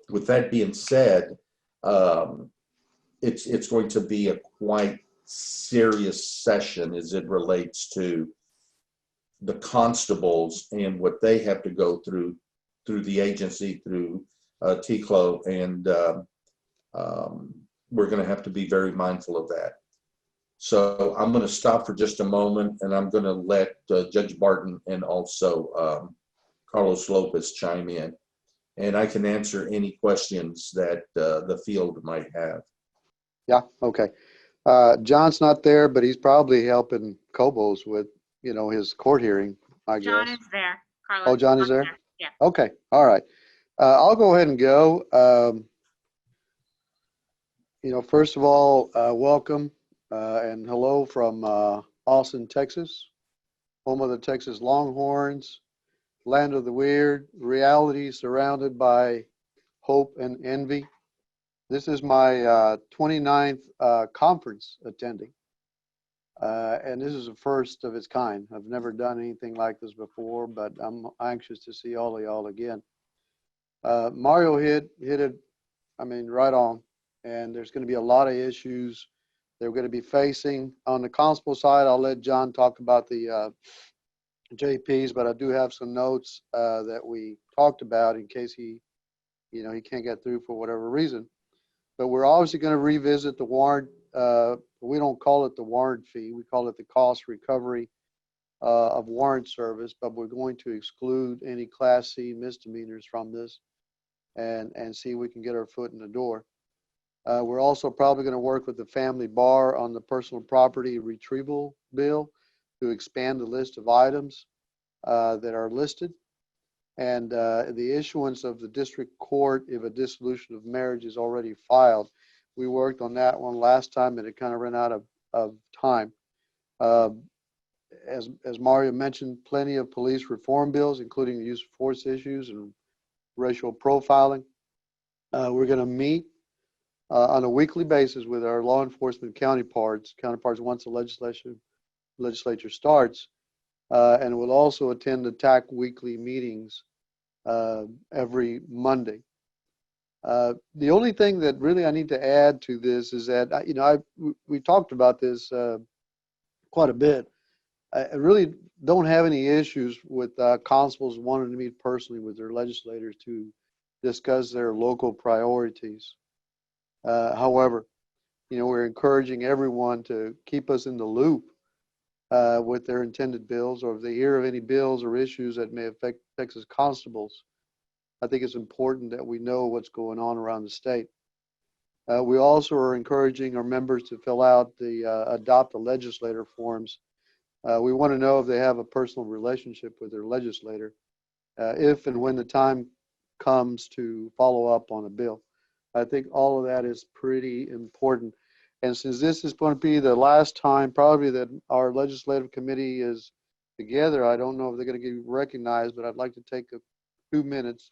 O: with that being said, it's going to be a quite serious session as it relates to the constables and what they have to go through the agency, through TCLO, and we're going to have to be very mindful of that. So I'm going to stop for just a moment, and I'm going to let Judge Barton and also Carlos Lopez chime in, and I can answer any questions that the field might have.
N: Yeah, okay. John's not there, but he's probably helping Cobos with, his court hearing, I guess.
P: John is there. Carlos.
N: Oh, John is there?
P: Yeah.
N: Okay, all right. I'll go ahead and go. First of all, welcome and hello from Austin, Texas, home of the Texas Longhorns, land of the weird, reality surrounded by hope and envy. This is my 29th conference attending, and this is the first of its kind. I've never done anything like this before, but I'm anxious to see all of y'all again. Mario hit it, right on, and there's going to be a lot of issues they're going to be facing. On the constable side, I'll let John talk about the JPs, but I do have some notes that we talked about in case he can't get through for whatever reason. But we're obviously going to revisit the warrant. We don't call it the warrant fee. We call it the cost recovery of warrant service, but we're going to exclude any Class C misdemeanors from this and see if we can get our foot in the door. We're also probably going to work with the family bar on the personal property retrieval bill to expand the list of items that are listed. And the issuance of the district court if a dissolution of marriage is already filed. We worked on that one last time and it kind of ran out of time. As Mario mentioned, plenty of police reform bills, including the use of force issues and racial profiling. We're going to meet on a weekly basis with our law enforcement counterparts once the legislature starts. And we'll also attend the TAC weekly meetings every Monday. The only thing that really I need to add to this is that we talked about this quite a bit, I really don't have any issues with constables wanting to meet personally with their legislators to discuss their local priorities. However, we're encouraging everyone to keep us in the loop with their intended bills, or if they hear of any bills or issues that may affect Texas constables. I think it's important that we know what's going on around the state. We also are encouraging our members to fill out the adopt a legislator forms. We want to know if they have a personal relationship with their legislator, if and when the time comes to follow up on a bill. I think all of that is pretty important. And since this is going to be the last time probably that our legislative committee is together, I don't know if they're going to get recognized, but I'd like to take a few minutes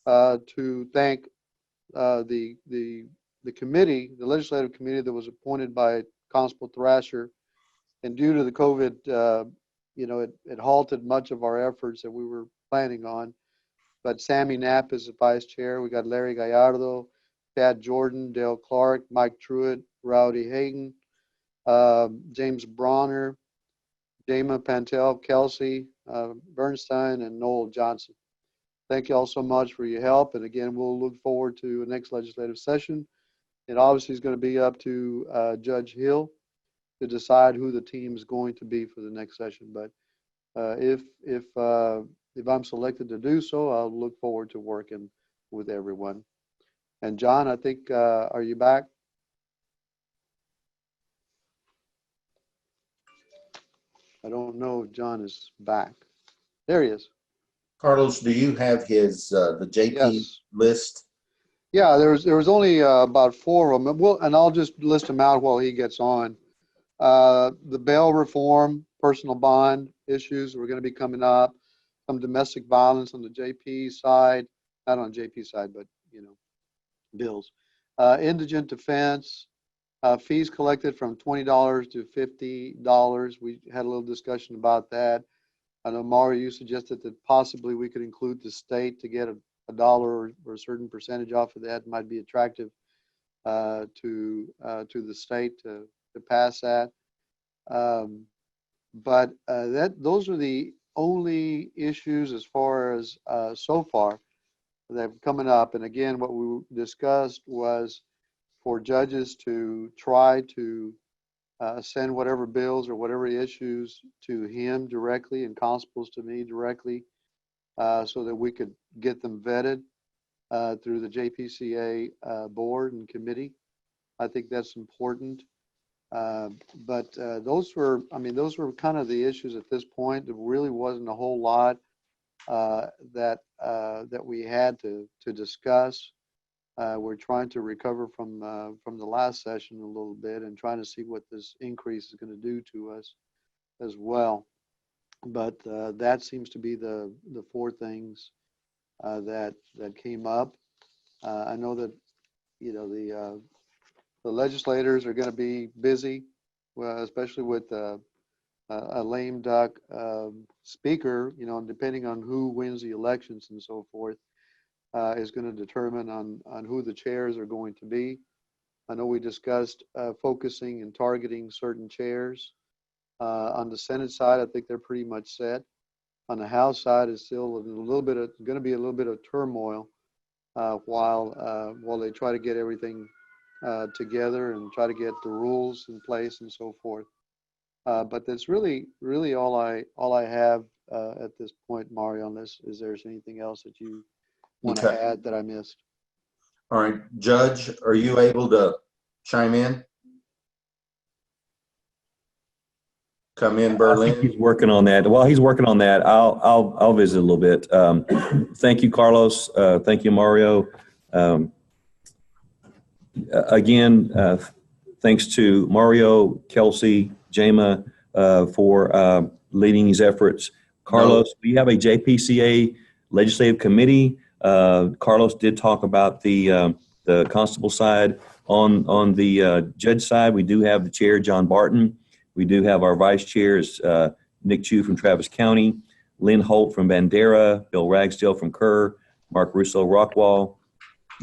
N: to thank the committee, the legislative committee that was appointed by Constable Thrasher. And due to the COVID, it halted much of our efforts that we were planning on. But Sammy Knapp is the vice chair. We got Larry Gallardo, Pat Jordan, Dale Clark, Mike Truitt, Rowdy Hayden, James Bronner, Jama Pantel, Kelsey Bernstein, and Noel Johnson. Thank you all so much for your help. And again, we'll look forward to the next legislative session. It obviously is going to be up to Judge Hill to decide who the team is going to be for the next session. But if I'm selected to do so, I'll look forward to working with everyone. And John, I think, are you back? I don't know if John is back. There he is.
O: Carlos, do you have his the JP list?
N: Yeah, there was only about 4 of them. And I'll just list them out while he gets on. The bail reform, personal bond issues are going to be coming up. Some domestic violence on the JP side, not on JP side, but bills. Indigent defense, fees collected from $20 to $50. We had a little discussion about that. I know, Mario, you suggested that possibly we could include the state to get a dollar or a certain percentage off of that. Might be attractive to the state to pass that. But those are the only issues as far as so far that have coming up. And again, what we discussed was for judges to try to send whatever bills or whatever issues to him directly and constables to me directly so that we could get them vetted through the JPCA board and committee. I think that's important. But those were kind of the issues at this point. There really wasn't a whole lot that we had to discuss. We're trying to recover from the last session a little bit and trying to see what this increase is going to do to us as well. But that seems to be the 4 things that came up. I know that the legislators are going to be busy, especially with a lame duck speaker. Depending on who wins the elections and so forth. Is going to determine on who the chairs are going to be. I know we discussed focusing and targeting certain chairs. On the Senate side, I think they're pretty much set. On the House side, is still going to be a little bit of turmoil while they try to get everything together and try to get the rules in place and so forth. But that's really all I have at this point, Mario. Unless is there anything else that you want to add that I missed?
O: All right, Judge, are you able to chime in? Come in, Berlin.
J: I think he's working on that. While he's working on that, I'll visit a little bit. Thank you, Carlos. Thank you, Mario. Again, thanks to Mario, Kelsey, Jama for leading these efforts. Carlos, we have a JPCA legislative committee. Carlos did talk about the constable side. On the judge side, we do have the chair, John Barton. We do have our vice chairs, Nick Chu from Travis County, Lynn Holt from Bandera, Bill Ragsdale from Kerr, Mark Russo Rockwall,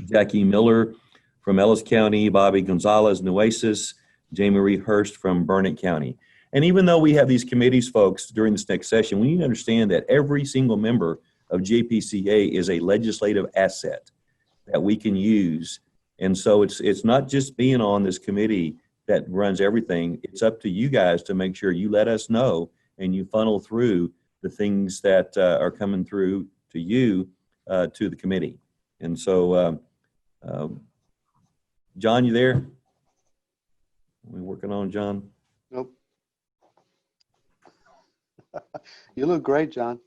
J: Jackie Miller from Ellis County, Bobby Gonzalez, Nueces, Jamie Marie Hurst from Burnett County. And even though we have these committees, folks, during this next session, we need to understand that every single member of JPCA is a legislative asset that we can use. And so it's not just being on this committee that runs everything. It's up to you guys to make sure you let us know and you funnel through the things that are coming through to you, to the committee. And so, John, you there? We working on John?
N: Nope. You look great, John.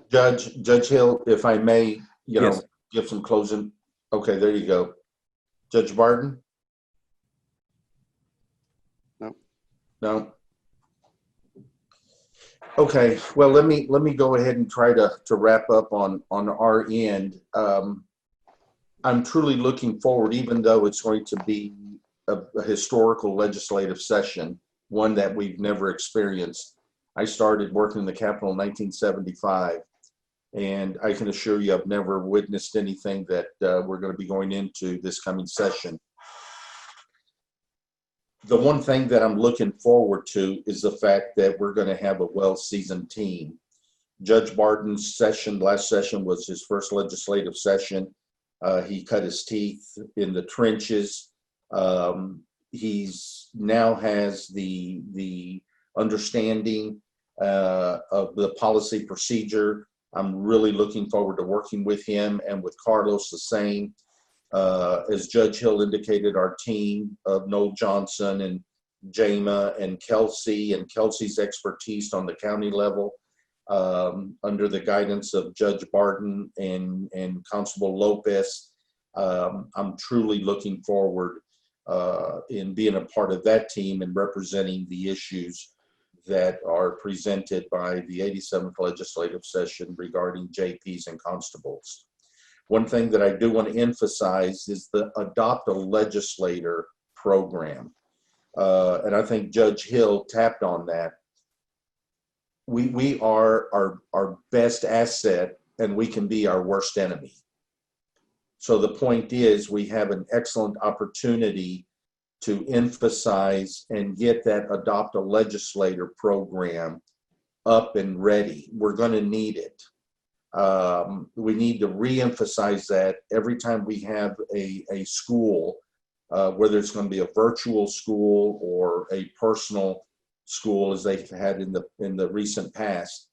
O: Judge Hill, if I may,
J: Yes.
O: give some closing. Okay, there you go. Judge Barton?
N: Nope.
O: No. Okay, well, let me go ahead and try to wrap up on our end. I'm truly looking forward, even though it's going to be a historical legislative session, one that we've never experienced. I started working in the Capitol in 1975, and I can assure you I've never witnessed anything that we're going to be going into this coming session. The one thing that I'm looking forward to is the fact that we're going to have a well-seasoned team. Judge Barton's last session was his first legislative session. He cut his teeth in the trenches. He's now has the understanding of the policy procedure. I'm really looking forward to working with him and with Carlos the same. As Judge Hill indicated, our team of Noel Johnson and Jama and Kelsey's expertise on the county level, under the guidance of Judge Barton and Constable Lopez. I'm truly looking forward in being a part of that team and representing the issues that are presented by the 87th legislative session regarding JPs and constables. One thing that I do want to emphasize is the Adopt a Legislator program. And I think Judge Hill tapped on that. We are our best asset, and we can be our worst enemy. So the point is, we have an excellent opportunity to emphasize and get that Adopt a Legislator program up and ready. We're going to need it. We need to re-emphasize that every time we have a school, whether it's going to be a virtual school or a personal school as they've had in the recent past.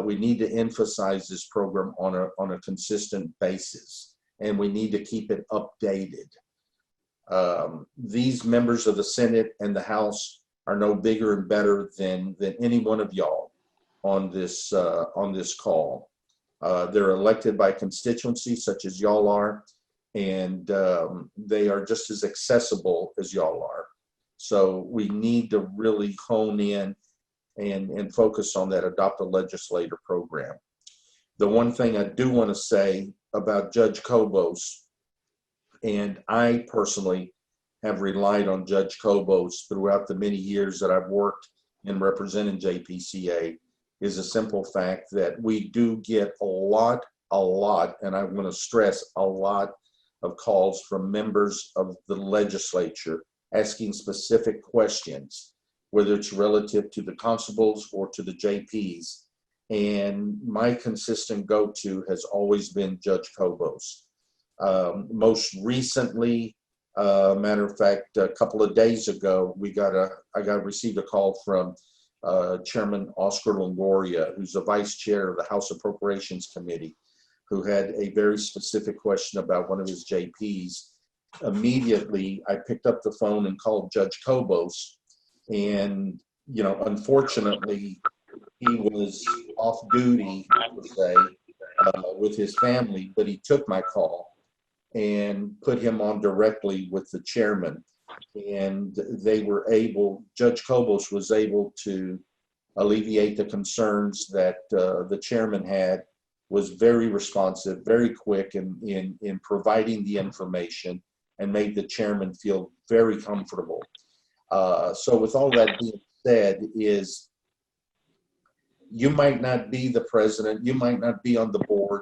O: We need to emphasize this program on a consistent basis, and we need to keep it updated. These members of the Senate and the House are no bigger and better than any one of y'all on this call. They're elected by constituencies such as y'all are, and they are just as accessible as y'all are. So we need to really hone in and focus on that Adopt a Legislator program. The one thing I do want to say about Judge Kobos, and I personally have relied on Judge Kobos throughout the many years that I've worked in representing JPCA, is a simple fact that we do get a lot, and I'm going to stress a lot of calls from members of the legislature asking specific questions, whether it's relative to the constables or to the JPs. And my consistent go-to has always been Judge Kobos. Most recently, matter of fact, a couple of days ago, I received a call from Chairman Oscar Longoria, who's the vice chair of the House Appropriations Committee, who had a very specific question about one of his JPs. Immediately, I picked up the phone and called Judge Kobos, and unfortunately, he was off duty, per se, with his family, but he took my call and put him on directly with the chairman. And Judge Kobos was able to alleviate the concerns that the chairman had, was very responsive, very quick in providing the information, and made the chairman feel very comfortable. So with all that being said, is you might not be the president, you might not be on the board,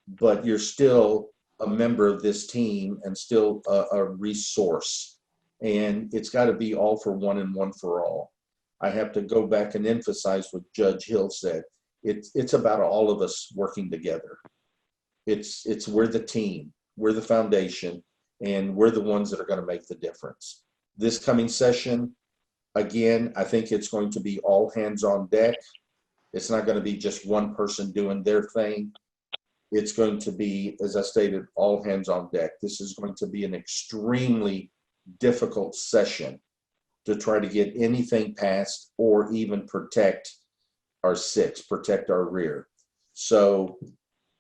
O: but you're still a member of this team and still a resource. And it's got to be all for one and one for all. I have to go back and emphasize what Judge Hill said. It's about all of us working together. We're the team, we're the foundation, and we're the ones that are going to make the difference. This coming session, again, I think it's going to be all hands on deck. It's not going to be just one person doing their thing. It's going to be, as I stated, all hands on deck. This is going to be an extremely difficult session to try to get anything passed or even protect our six, protect our rear. So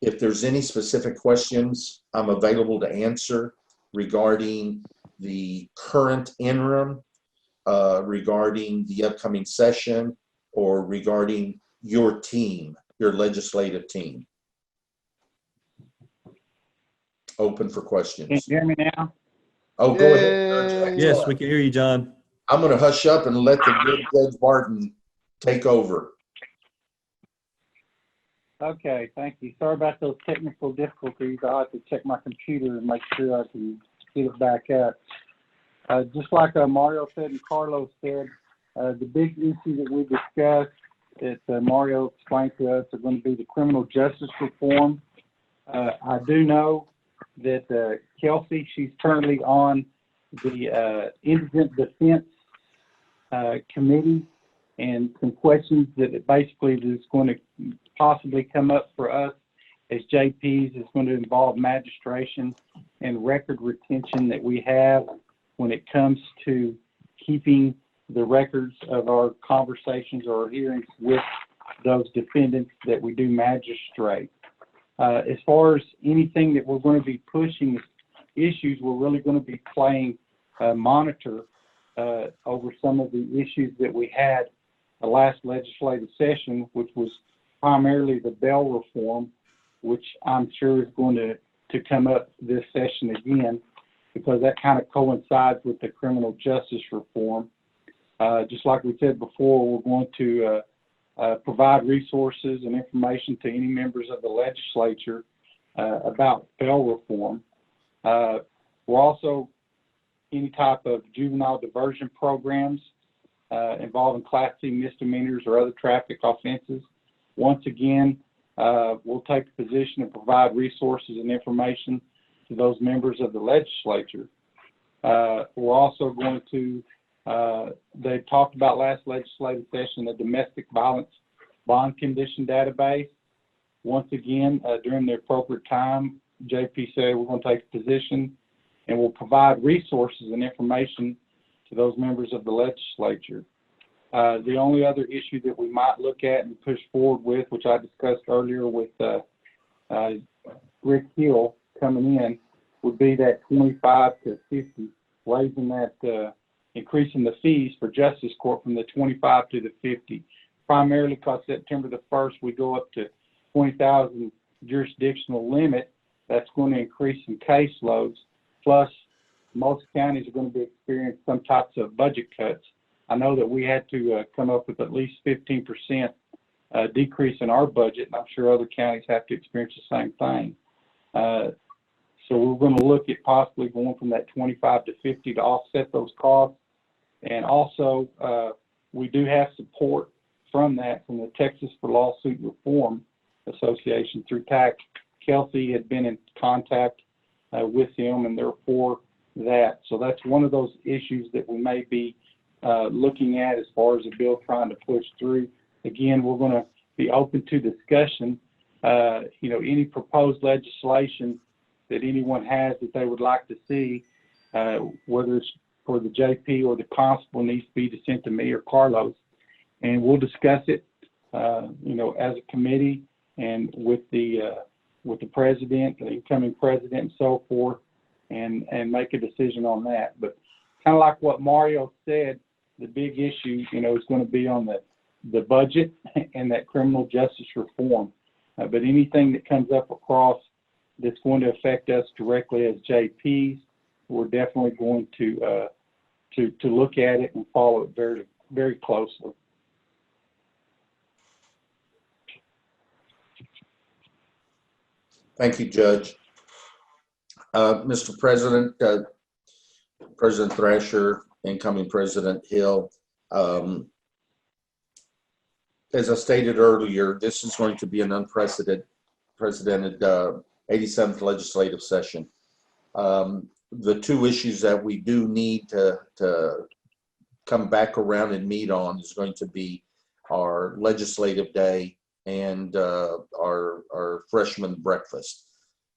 O: if there's any specific questions, I'm available to answer regarding the current interim, regarding the upcoming session, or regarding your team, your legislative team. Open for questions.
P: Can you hear me now?
O: Oh, go ahead, Judge.
J: Yes, we can hear you, John.
O: I'm going to hush up and let the good Judge Barton take over.
P: Okay, thank you. Sorry about those technical difficulties. I have to check my computer and make sure I can get it back up. Just like Mario said and Carlos said, the big issue that we discussed that Mario explained to us are going to be the criminal justice reform. I do know that Kelsey, she's currently on the indigent defense committee, and some questions that it basically is going to possibly come up for us as JPs is going to involve magistration and record retention that we have when it comes to keeping the records of our conversations or hearings with those defendants that we do magistrate. As far as anything that we're going to be pushing issues, we're really going to be playing monitor over some of the issues that we had the last legislative session, which was primarily the bail reform, which I'm sure is going to come up this session again, because that kind of coincides with the criminal justice reform. Just like we said before, we're going to provide resources and information to any members of the legislature about bail reform. We're also any type of juvenile diversion programs involving Class C misdemeanors or other traffic offenses. Once again, we'll take the position and provide resources and information to those members of the legislature. We're also going to, they talked about last legislative session, the domestic violence bond condition database. Once again, during the appropriate time, JPCA, we're going to take a position and we'll provide resources and information to those members of the legislature. The only other issue that we might look at and push forward with, which I discussed earlier with Rick Hill coming in, would be that 25 to 50, raising that, increasing the fees for justice court from the 25 to the 50, primarily because September the 1st, we go up to 20,000 jurisdictional limit. That's going to increase some caseloads. Plus, most counties are going to be experiencing some types of budget cuts. I know that we had to come up with at least 15% decrease in our budget, and I'm sure other counties have to experience the same thing. So we're going to look at possibly going from that 25 to 50 to offset those costs. And also, we do have support from that from the Texas for Lawsuit Reform Association through TAC. Kelsey had been in contact with him, and they're for that. So that's one of those issues that we may be looking at as far as the bill trying to push through. Again, we're going to be open to discussion. Any proposed legislation that anyone has that they would like to see, whether it's for the JP or the constable, needs to be sent to me or Carlos, and we'll discuss it, as a committee and with the president, the incoming president, and so forth, and make a decision on that. But kind of like what Mario said, the big issue, is going to be on the budget and that criminal justice reform. But anything that comes up across that's going to affect us directly as JPs, we're definitely going to look at it and follow it very, very closely.
O: Thank you, Judge. Mr. President, President Thrasher, incoming President Hill, as I stated earlier, this is going to be an unprecedented 87th legislative session. The two issues that we do need to come back around and meet on is going to be our legislative day and our freshman breakfast.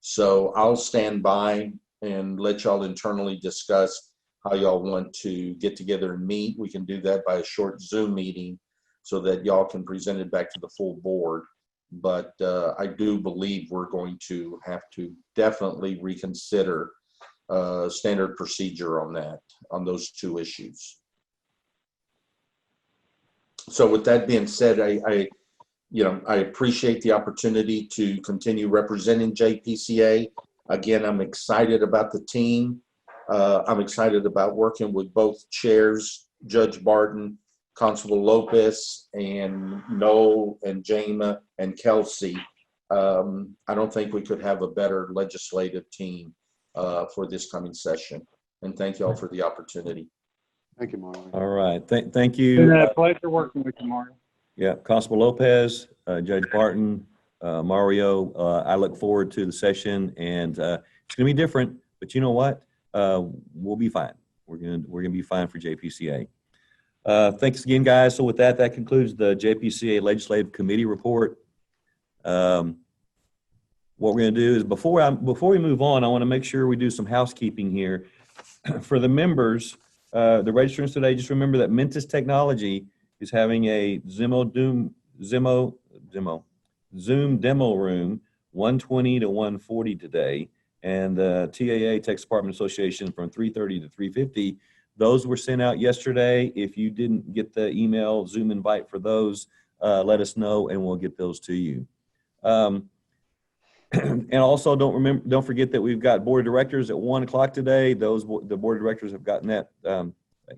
O: So I'll stand by and let y'all internally discuss how y'all want to get together and meet. We can do that by a short Zoom meeting so that y'all can present it back to the full board. But I do believe we're going to have to definitely reconsider standard procedure on that, on those two issues. So with that being said, I appreciate the opportunity to continue representing JPCA. Again, I'm excited about the team. I'm excited about working with both chairs, Judge Barton, Constable Lopez, and Noel and Jama and Kelsey. I don't think we could have a better legislative team for this coming session. And thank you all for the opportunity.
N: Thank you, Mario.
J: All right. Thank
P: It's
J: you.
P: been a pleasure working with you, Mario.
J: Yeah, Constable Lopez, Judge Barton, Mario, I look forward to the session, and it's going to be different, but you know what? We'll be fine. We're gonna be fine for JPCA. Thanks again, guys. So with that, that concludes the JPCA Legislative Committee report. What we're gonna do is before we move on, I want to make sure we do some housekeeping here. For the members, the registrants today, just remember that Mentis Technology is having a Zoom demo room, 120 to 140 today, and the TAA, Texas Department Association, from 3:30 to 3:50. Those were sent out yesterday. If you didn't get the email Zoom invite for those, let us know and we'll get those to you. And also don't forget that we've got board of directors at 1 o'clock today. The board of directors have gotten that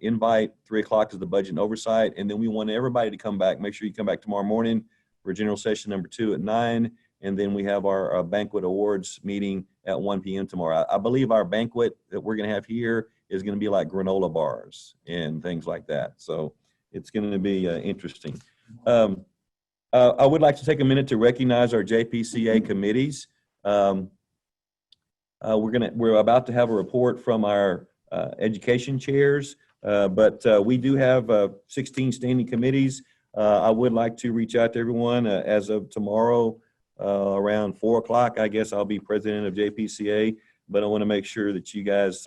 J: invite. 3 o'clock is the budget and oversight. And then we want everybody to come back. Make sure you come back tomorrow morning for general session number 2 at 9. And then we have our banquet awards meeting at 1 p.m. tomorrow. I believe our banquet that we're going to have here is going to be like granola bars and things like that. So it's going to be interesting. I would like to take a minute to recognize our JPCA committees. We're about to have a report from our education chairs, but we do have 16 standing committees. I would like to reach out to everyone as of tomorrow around 4 o'clock. I guess I'll be president of JPCA, but I want to make sure that you guys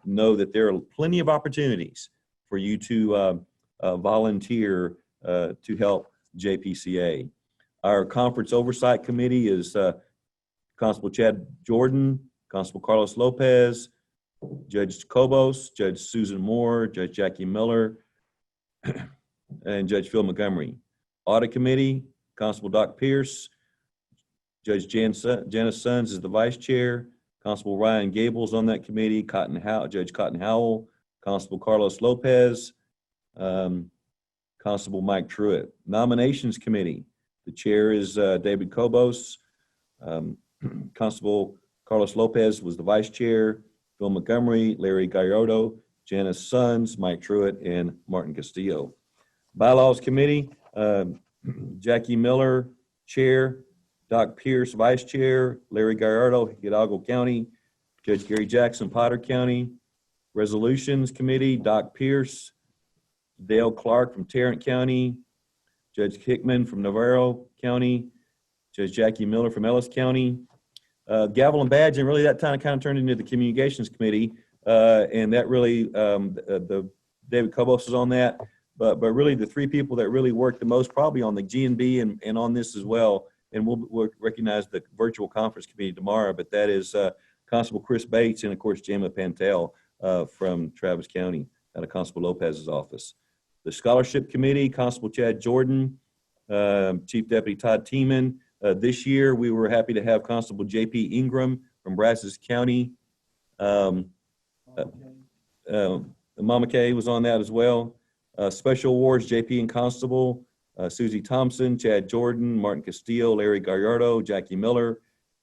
J: know that there are plenty of opportunities for you to volunteer to help JPCA. Our conference oversight committee is Constable Chad Jordan, Constable Carlos Lopez, Judge Cobos, Judge Susan Moore, Judge Jackie Miller, and Judge Phil Montgomery. Audit committee, Constable Doc Pierce, Judge Janice Sons is the vice chair, Constable Ryan Gables on that committee, Judge Cotton Howell, Constable Carlos Lopez, Constable Mike Truitt. Nominations committee, the chair is David Cobos, Constable Carlos Lopez was the vice chair, Phil Montgomery, Larry Gallardo, Janice Sons, Mike Truitt, and Martin Castillo. Bylaws committee, Jackie Miller, chair, Doc Pierce, vice chair, Larry Gallardo, Hidalgo County, Judge Gary Jackson, Potter County. Resolutions committee, Doc Pierce, Dale Clark from Tarrant County, Judge Hickman from Navarro County, Judge Jackie Miller from Ellis County. Gavel and badge, and really that kind of turned into the communications committee, and that really, the David Cobos is on that, but really the three people that really worked the most probably on the G&B and on this as well, and we'll recognize the virtual conference committee tomorrow, but that is Constable Chris Bates and of course Gemma Pantel from Travis County out of Constable Lopez's office. The scholarship committee, Constable Chad Jordan, Chief Deputy Todd Tiemann. This year, we were happy to have Constable J.P. Ingram from Brazos County. Mama Kay was on that as well. Special awards, J.P. and Constable, Susie Thompson, Chad Jordan, Martin Castillo, Larry Gallardo, Jackie Miller,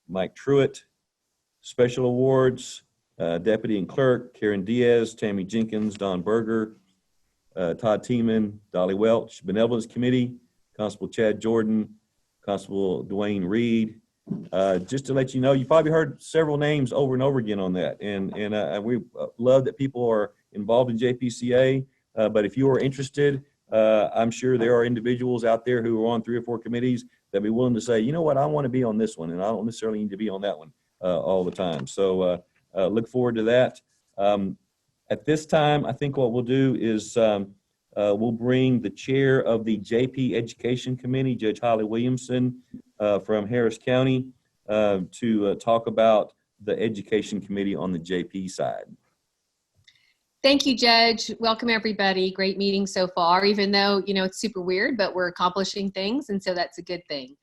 J: Mike Truitt. Special awards, Deputy and Clerk, Karen Diaz, Tammy Jenkins, Don Berger. Todd Tiemann, Dolly Welch, Benevolence Committee, Constable Chad Jordan, Constable Dwayne Reed. Just to let you know, you probably heard several names over and over again on that. And we love that people are involved in JPCA. But if you are interested, I'm sure there are individuals out there who are on 3 or 4 committees that be willing to say, you know what, I want to be on this one, and I don't necessarily need to be on that one all the time. So look forward to that. At this time, I think what we'll do is we'll bring the chair of the JP Education Committee, Judge Holly Williamson from Harris County, to talk about the Education Committee on the JP side.
Q: Thank you, Judge. Welcome, everybody. Great meeting so far, even though, you know, it's super weird, but we're accomplishing things, and so that's a good thing.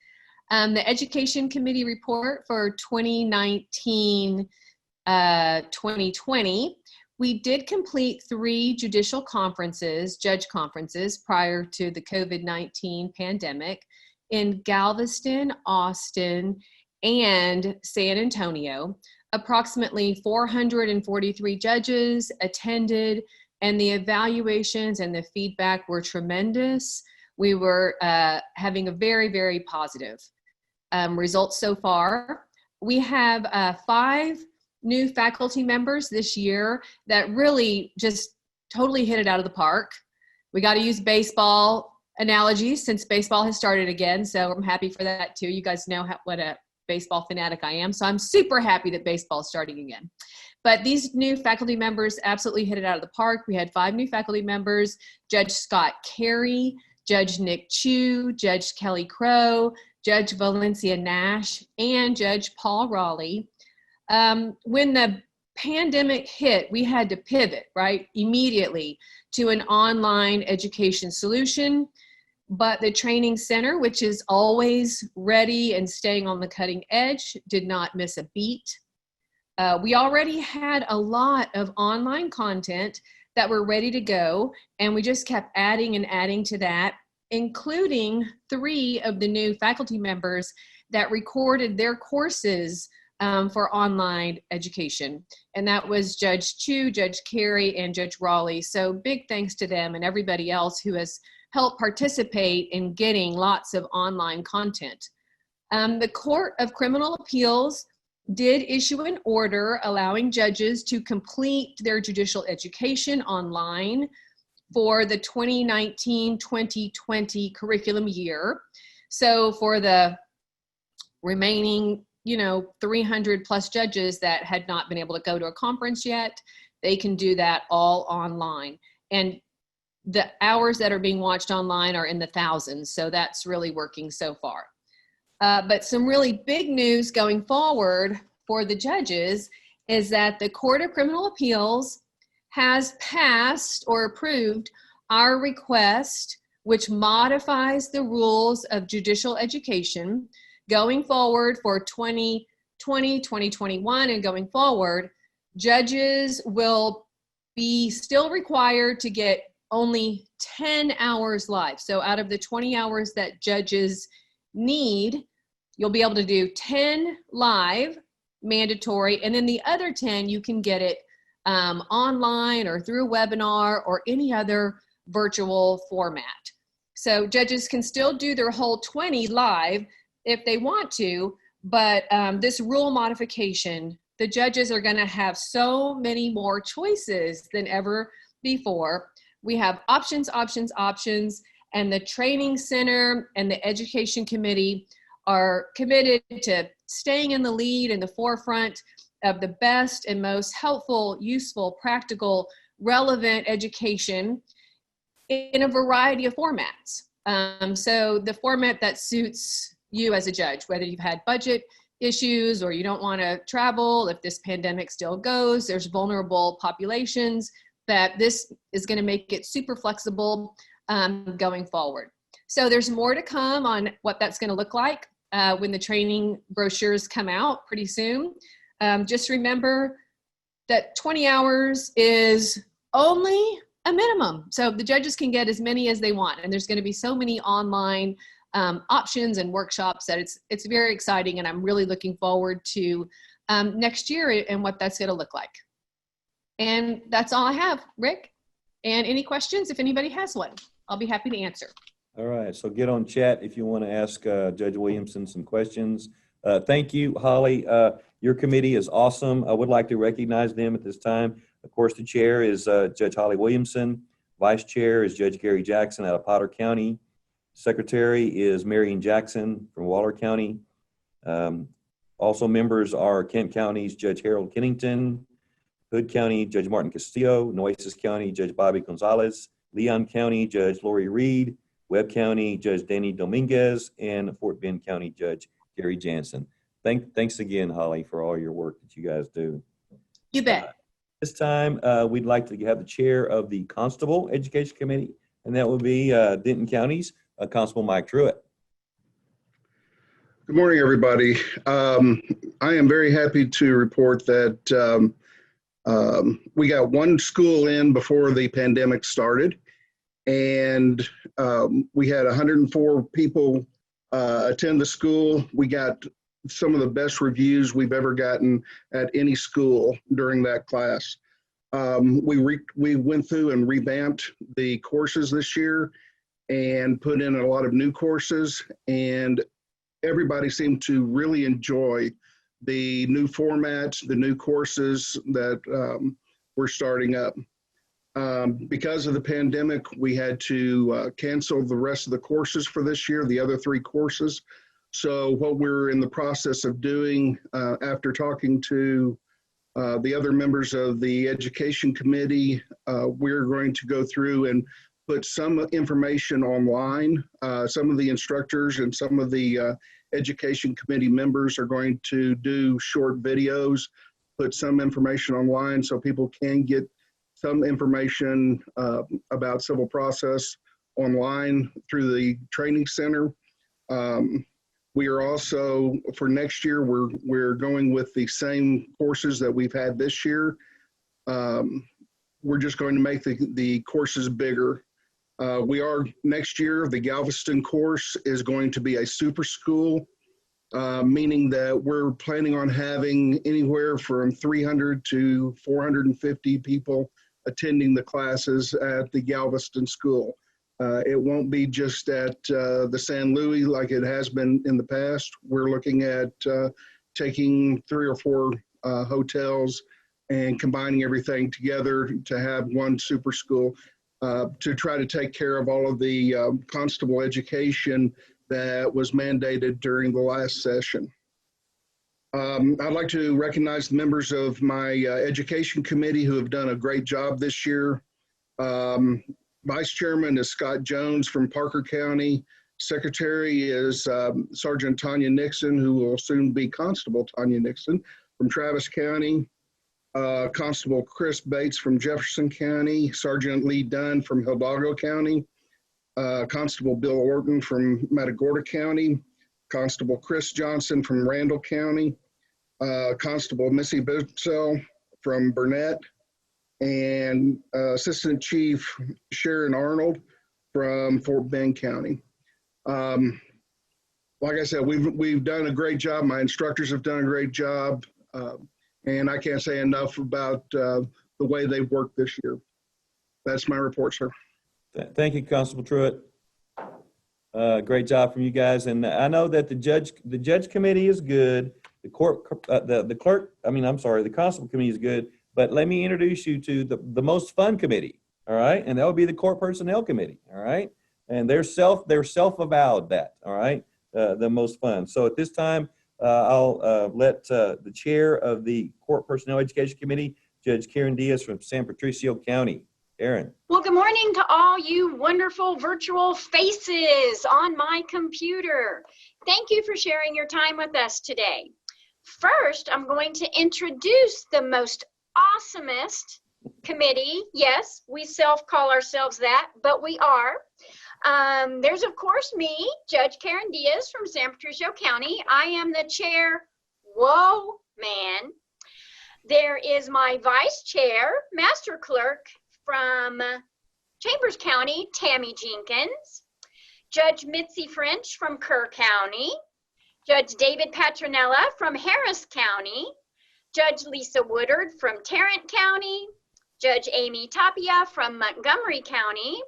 Q: The Education Committee report for 2019-2020, we did complete 3 judicial conferences, judge conferences, prior to the COVID-19 pandemic in Galveston, Austin, and San Antonio. Approximately 443 judges attended, and the evaluations and the feedback were tremendous. We were having a very, very positive results so far. We have 5 new faculty members this year that really just totally hit it out of the park. We got to use baseball analogies since baseball has started again, so I'm happy for that too. You guys know what a baseball fanatic I am, so I'm super happy that baseball is starting again. But these new faculty members absolutely hit it out of the park. We had 5 new faculty members: Judge Scott Carey, Judge Nick Chu, Judge Kelly Crow, Judge Valencia Nash, and Judge Paul Raleigh. When the pandemic hit, we had to pivot, right, immediately to an online education solution. But the training center, which is always ready and staying on the cutting edge, did not miss a beat. We already had a lot of online content that were ready to go, and we just kept adding and adding to that, including 3 of the new faculty members that recorded their courses for online education. And that was Judge Chu, Judge Carey, and Judge Raleigh. So big thanks to them and everybody else who has helped participate in getting lots of online content. The Court of Criminal Appeals did issue an order allowing judges to complete their judicial education online for the 2019-2020 curriculum year. So for the remaining 300 plus judges that had not been able to go to a conference yet, they can do that all online. And the hours that are being watched online are in the thousands, so that's really working so far. But some really big news going forward for the judges is that the Court of Criminal Appeals has passed or approved our request, which modifies the rules of judicial education going forward for 2020, 2021, and going forward. Judges will be still required to get only 10 hours live. So out of the 20 hours that judges need, you'll be able to do 10 live, mandatory, and then the other 10 you can get it online or through a webinar or any other virtual format. So judges can still do their whole 20 live if they want to, but this rule modification, the judges are going to have so many more choices than ever before. We have options, options, options, and the training center and the education committee are committed to staying in the lead, in the forefront of the best and most helpful, useful, practical, relevant education in a variety of formats. So the format that suits you as a judge, whether you've had budget issues or you don't want to travel, if this pandemic still goes, there's vulnerable populations, that this is going to make it super flexible going forward. So there's more to come on what that's going to look like when the training brochures come out pretty soon. Just remember that 20 hours is only a minimum. So the judges can get as many as they want, and there's going to be so many online options and workshops that it's very exciting, and I'm really looking forward to next year and what that's going to look like. And that's all I have. Rick, And any questions, if anybody has one, I'll be happy to answer.
J: All right, so get on chat if you want to ask Judge Williamson some questions. Thank you, Holly. Your committee is awesome. I would like to recognize them at this time. Of course, the chair is Judge Holly Williamson. Vice chair is Judge Gary Jackson out of Potter County. Secretary is Marion Jackson from Waller County. Also members are Kent County's Judge Harold Kennington, Hood County Judge Martin Castillo, Nueces County Judge Bobby Gonzalez, Leon County Judge Lori Reed, Webb County Judge Danny Dominguez, and Fort Bend County Judge Gary Jansen. Thanks again, Holly, for all your work that you guys do.
Q: You bet.
J: This time, we'd like to have the chair of the Constable Education Committee, and that will be Denton County's Constable Mike Truitt.
R: Good morning, everybody. I am very happy to report that we got one school in before the pandemic started, and we had 104 people attend the school. We got some of the best reviews we've ever gotten at any school during that class. We went through and revamped the courses this year and put in a lot of new courses, and everybody seemed to really enjoy the new formats, the new courses that we're starting up. Because of the pandemic, we had to cancel the rest of the courses for this year, the other 3 courses. So what we're in the process of doing, after talking to the other members of the Education Committee, we're going to go through and put some information online. Some of the instructors and some of the Education Committee members are going to do short videos, put some information online so people can get some information about civil process online through the training center. We are also, for next year, we're going with the same courses that we've had this year. We're just going to make the courses bigger. Next year, the Galveston course is going to be a super school, meaning that we're planning on having anywhere from 300 to 450 people attending the classes at the Galveston school. It won't be just at the San Luis like it has been in the past. We're looking at taking 3 or 4 hotels and combining everything together to have one super school to try to take care of all of the constable education that was mandated during the last session. I'd like to recognize the members of my Education Committee who have done a great job this year. Vice Chairman is Scott Jones from Parker County. Secretary is Sergeant Tanya Nixon, who will soon be Constable Tanya Nixon from Travis County. Constable Chris Bates from Jefferson County. Sergeant Lee Dunn from Hidalgo County. Constable Bill Orton from Matagorda County. Constable Chris Johnson from Randall County. Constable Missy Bitzel from Burnett. And Assistant Chief Sharon Arnold from Fort Bend County. Like I said, we've done a great job. My instructors have done a great job. And I can't say enough about the way they've worked this year. That's my report, sir.
J: Thank you, Constable Truitt. Great job from you guys. And I know that the judge committee is good. The constable committee is good. But let me introduce you to the most fun committee, all right? And that would be the court personnel committee, all right? And they're self-avowed that, all right? The most fun. So at this time, I'll let the chair of the Court Personnel Education Committee, Judge Karen Diaz from San Patricio County. Karen.
S: Well, good morning to all you wonderful virtual faces on my computer. Thank you for sharing your time with us today. First, I'm going to introduce the most awesomest committee. Yes, we self-call ourselves that, but we are. There's, of course, me, Judge Karen Diaz from San Patricio County. I am the chair. Whoa, man. There is my vice chair, master clerk from Chambers County, Tammy Jenkins. Judge Mitzi French from Kerr County. Judge David Patronella from Harris County. Judge Lisa Woodard from Tarrant County. Judge Amy Tapia from Montgomery County,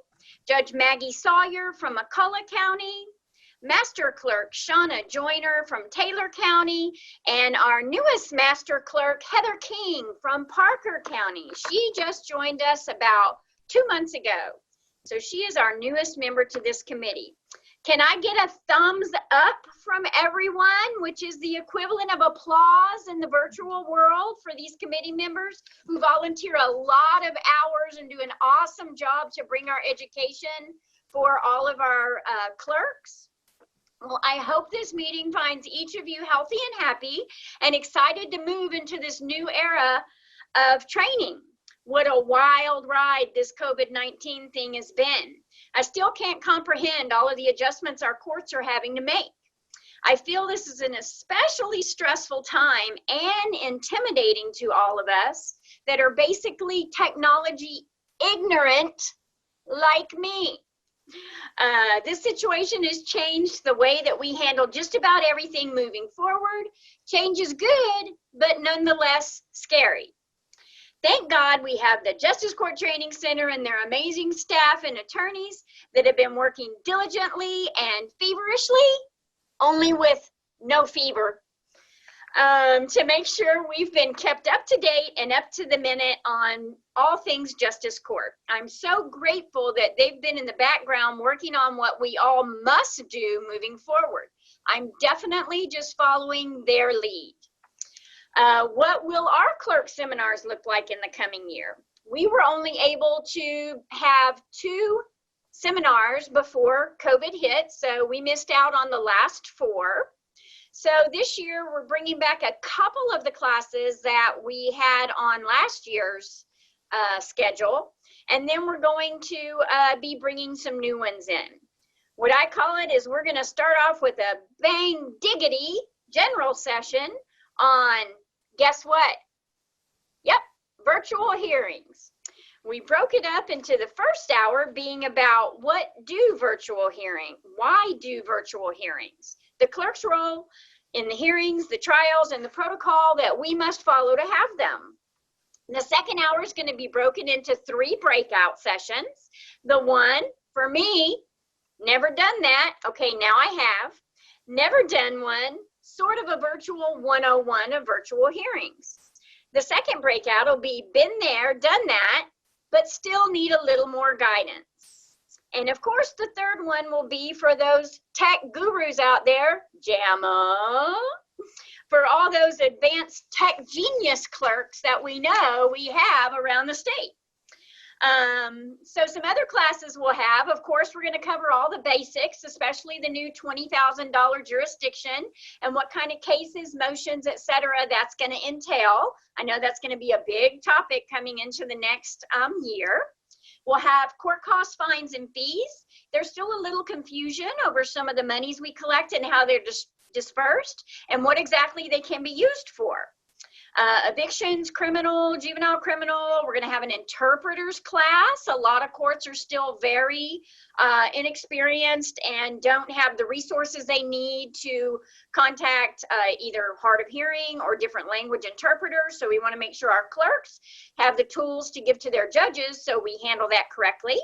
S: Judge Maggie Sawyer from McCullough County, Master Clerk Shauna Joyner from Taylor County, and our newest Master Clerk, Heather King from Parker County. She just joined us about 2 months ago. So she is our newest member to this committee. Can I get a thumbs up from everyone, which is the equivalent of applause in the virtual world for these committee members who volunteer a lot of hours and do an awesome job to bring our education for all of our clerks? Well, I hope this meeting finds each of you healthy and happy and excited to move into this new era of training. What a wild ride this COVID-19 thing has been. I still can't comprehend all of the adjustments our courts are having to make. I feel this is an especially stressful time and intimidating to all of us that are basically technology ignorant like me. This situation has changed the way that we handle just about everything moving forward. Change is good, but nonetheless scary. Thank God we have the Justice Court Training Center and their amazing staff and attorneys that have been working diligently and feverishly, only with no fever, to make sure we've been kept up to date and up to the minute on all things Justice Court. I'm so grateful that they've been in the background working on what we all must do moving forward. I'm definitely just following their lead. What will our clerk seminars look like in the coming year? We were only able to have 2 seminars before COVID hit, so we missed out on the last 4. So this year we're bringing back a couple of the classes that we had on last year's schedule, and then we're going to be bringing some new ones in. What I call it is we're going to start off with a bang diggity general session on, guess what? Yep, virtual hearings. We broke it up into the first hour being about what do virtual hearing, why do virtual hearings, the clerk's role in the hearings, the trials, and the protocol that we must follow to have them. The second hour is going to be broken into 3 breakout sessions. The one, for me, never done that. Okay, now I have. Never done one, sort of a virtual 101 of virtual hearings. The second breakout will be been there, done that, but still need a little more guidance. And of course, the third one will be for those tech gurus out there, JAMA, for all those advanced tech genius clerks that we know we have around the state. So some other classes we'll have, of course, we're going to cover all the basics, especially the new $20,000 jurisdiction and what kind of cases, motions, etc. that's going to entail. I know that's going to be a big topic coming into the next year. We'll have court costs, fines, and fees. There's still a little confusion over some of the monies we collect and how they're dispersed and what exactly they can be used for. Evictions, criminal, juvenile criminal. We're going to have an interpreter's class. A lot of courts are still very inexperienced and don't have the resources they need to contact either hard of hearing or different language interpreters. So we want to make sure our clerks have the tools to give to their judges so we handle that correctly.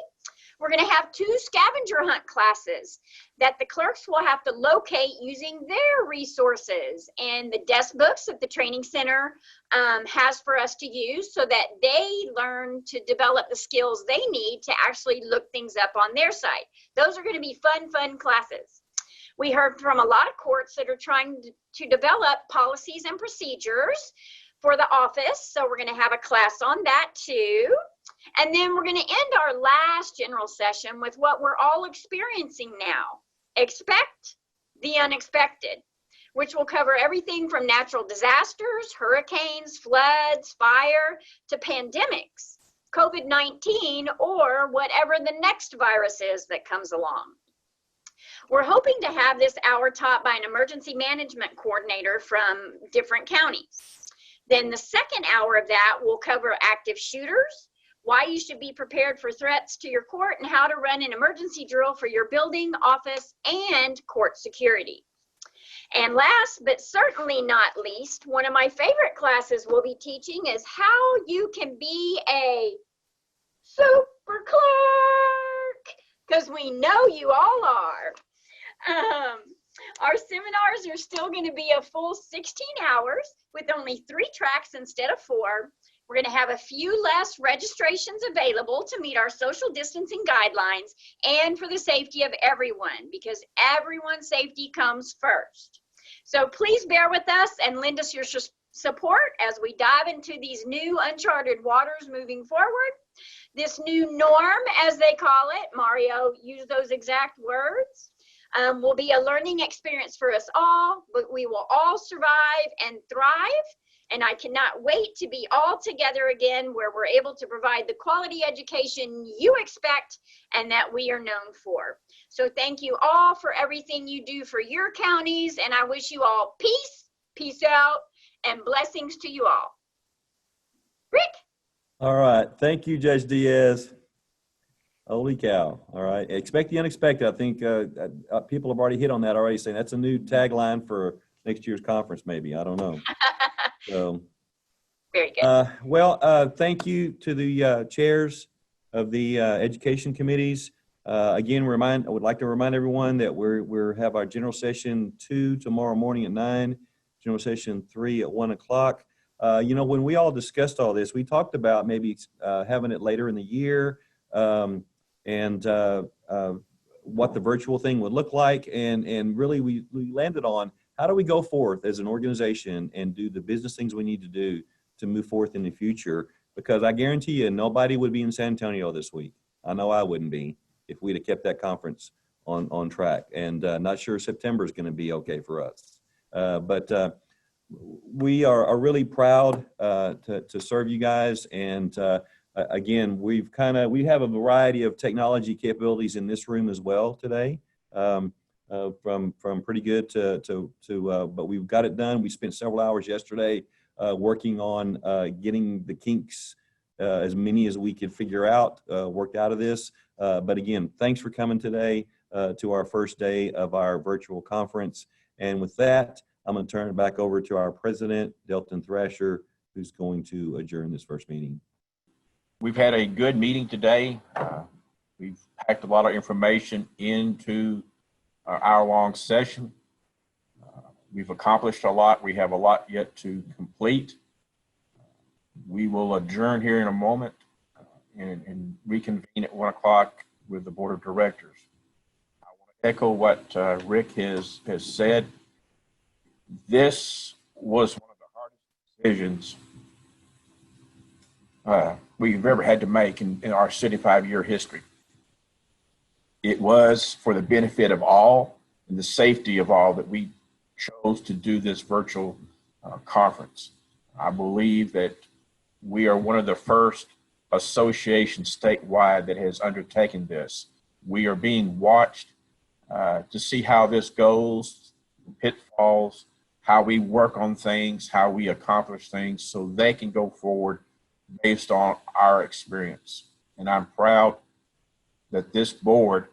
S: We're going to have 2 scavenger hunt classes that the clerks will have to locate using their resources and the desk books that the training center has for us to use so that they learn to develop the skills they need to actually look things up on their site. Those are going to be fun classes. We heard from a lot of courts that are trying to develop policies and procedures for the office. So we're going to have a class on that too. And then we're going to end our last general session with what we're all experiencing now. Expect the unexpected, which will cover everything from natural disasters, hurricanes, floods, fire, to pandemics, COVID-19, or whatever the next virus is that comes along. We're hoping to have this hour taught by an emergency management coordinator from different counties. Then the second hour of that will cover active shooters, why you should be prepared for threats to your court, and how to run an emergency drill for your building, office, and court security. And last but certainly not least, one of my favorite classes we'll be teaching is how you can be a super clerk, because we know you all are. Our seminars are still going to be a full 16 hours with only 3 tracks instead of 4. We're going to have a few less registrations available to meet our social distancing guidelines and for the safety of everyone, because everyone's safety comes first. So please bear with us and lend us your support as we dive into these new uncharted waters moving forward. This new norm, as they call it, Mario used those exact words, will be a learning experience for us all, but we will all survive and thrive. And I cannot wait to be all together again, where we're able to provide the quality education you expect and that we are known for. So thank you all for everything you do for your counties, and I wish you all peace, peace out, and blessings to you all. Rick?
J: All right. Thank you, Judge Diaz. Holy cow. All right. Expect the unexpected. I think people have already hit on that already, saying that's a new tagline for next year's conference, maybe. I don't know. So,
S: very good.
J: Thank you to the chairs of the education committees. Again, I would like to remind everyone that we have our general session 2 tomorrow morning at 9, general session 3 at 1 o'clock. When we all discussed all this, we talked about maybe having it later in the year, and what the virtual thing would look like. And really we landed on, how do we go forth as an organization and do the business things we need to do to move forth in the future? Because I guarantee you, nobody would be in San Antonio this week. I know I wouldn't be if we'd have kept that conference on track. And not sure September is going to be okay for us. But we are really proud to serve you guys. And again, we have a variety of technology capabilities in this room as well today. From pretty good to but we've got it done. We spent several hours yesterday working on getting the kinks, as many as we could figure out, worked out of this. But again, thanks for coming today to our first day of our virtual conference. And with that, I'm going to turn it back over to our president, Delton Thrasher, who's going to adjourn this first meeting.
A: We've had a good meeting today. We've packed a lot of information into our hour-long session. We've accomplished a lot. We have a lot yet to complete. We will adjourn here in a moment and reconvene at 1 o'clock with the board of directors. I want to echo what Rick has said. This was one of the hardest decisions we've ever had to make in our 75-year history. It was for the benefit of all and the safety of all that we chose to do this virtual conference. I believe that we are one of the first associations statewide that has undertaken this. We are being watched to see how this goes, pitfalls, how we work on things, how we accomplish things, so they can go forward based on our experience. And I'm proud that this board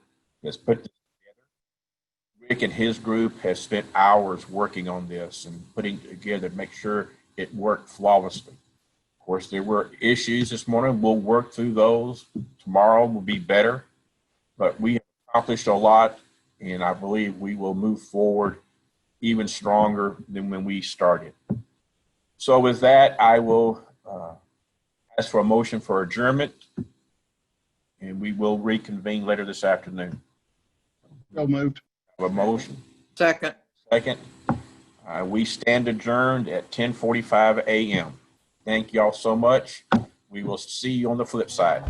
A: has put this together. Rick and his group has spent hours working on this and putting it together to make sure it worked flawlessly. Of course, there were issues this morning. We'll work through those. Tomorrow will be better, but we have accomplished a lot, and I believe we will move forward even stronger than when we started. So with that, I will ask for a motion for adjournment, and we will reconvene later this afternoon.
R: So moved.
A: Have a motion.
C: Second.
A: Second. We stand adjourned at 10:45 a.m. Thank y'all so much. We will see you on the flip side.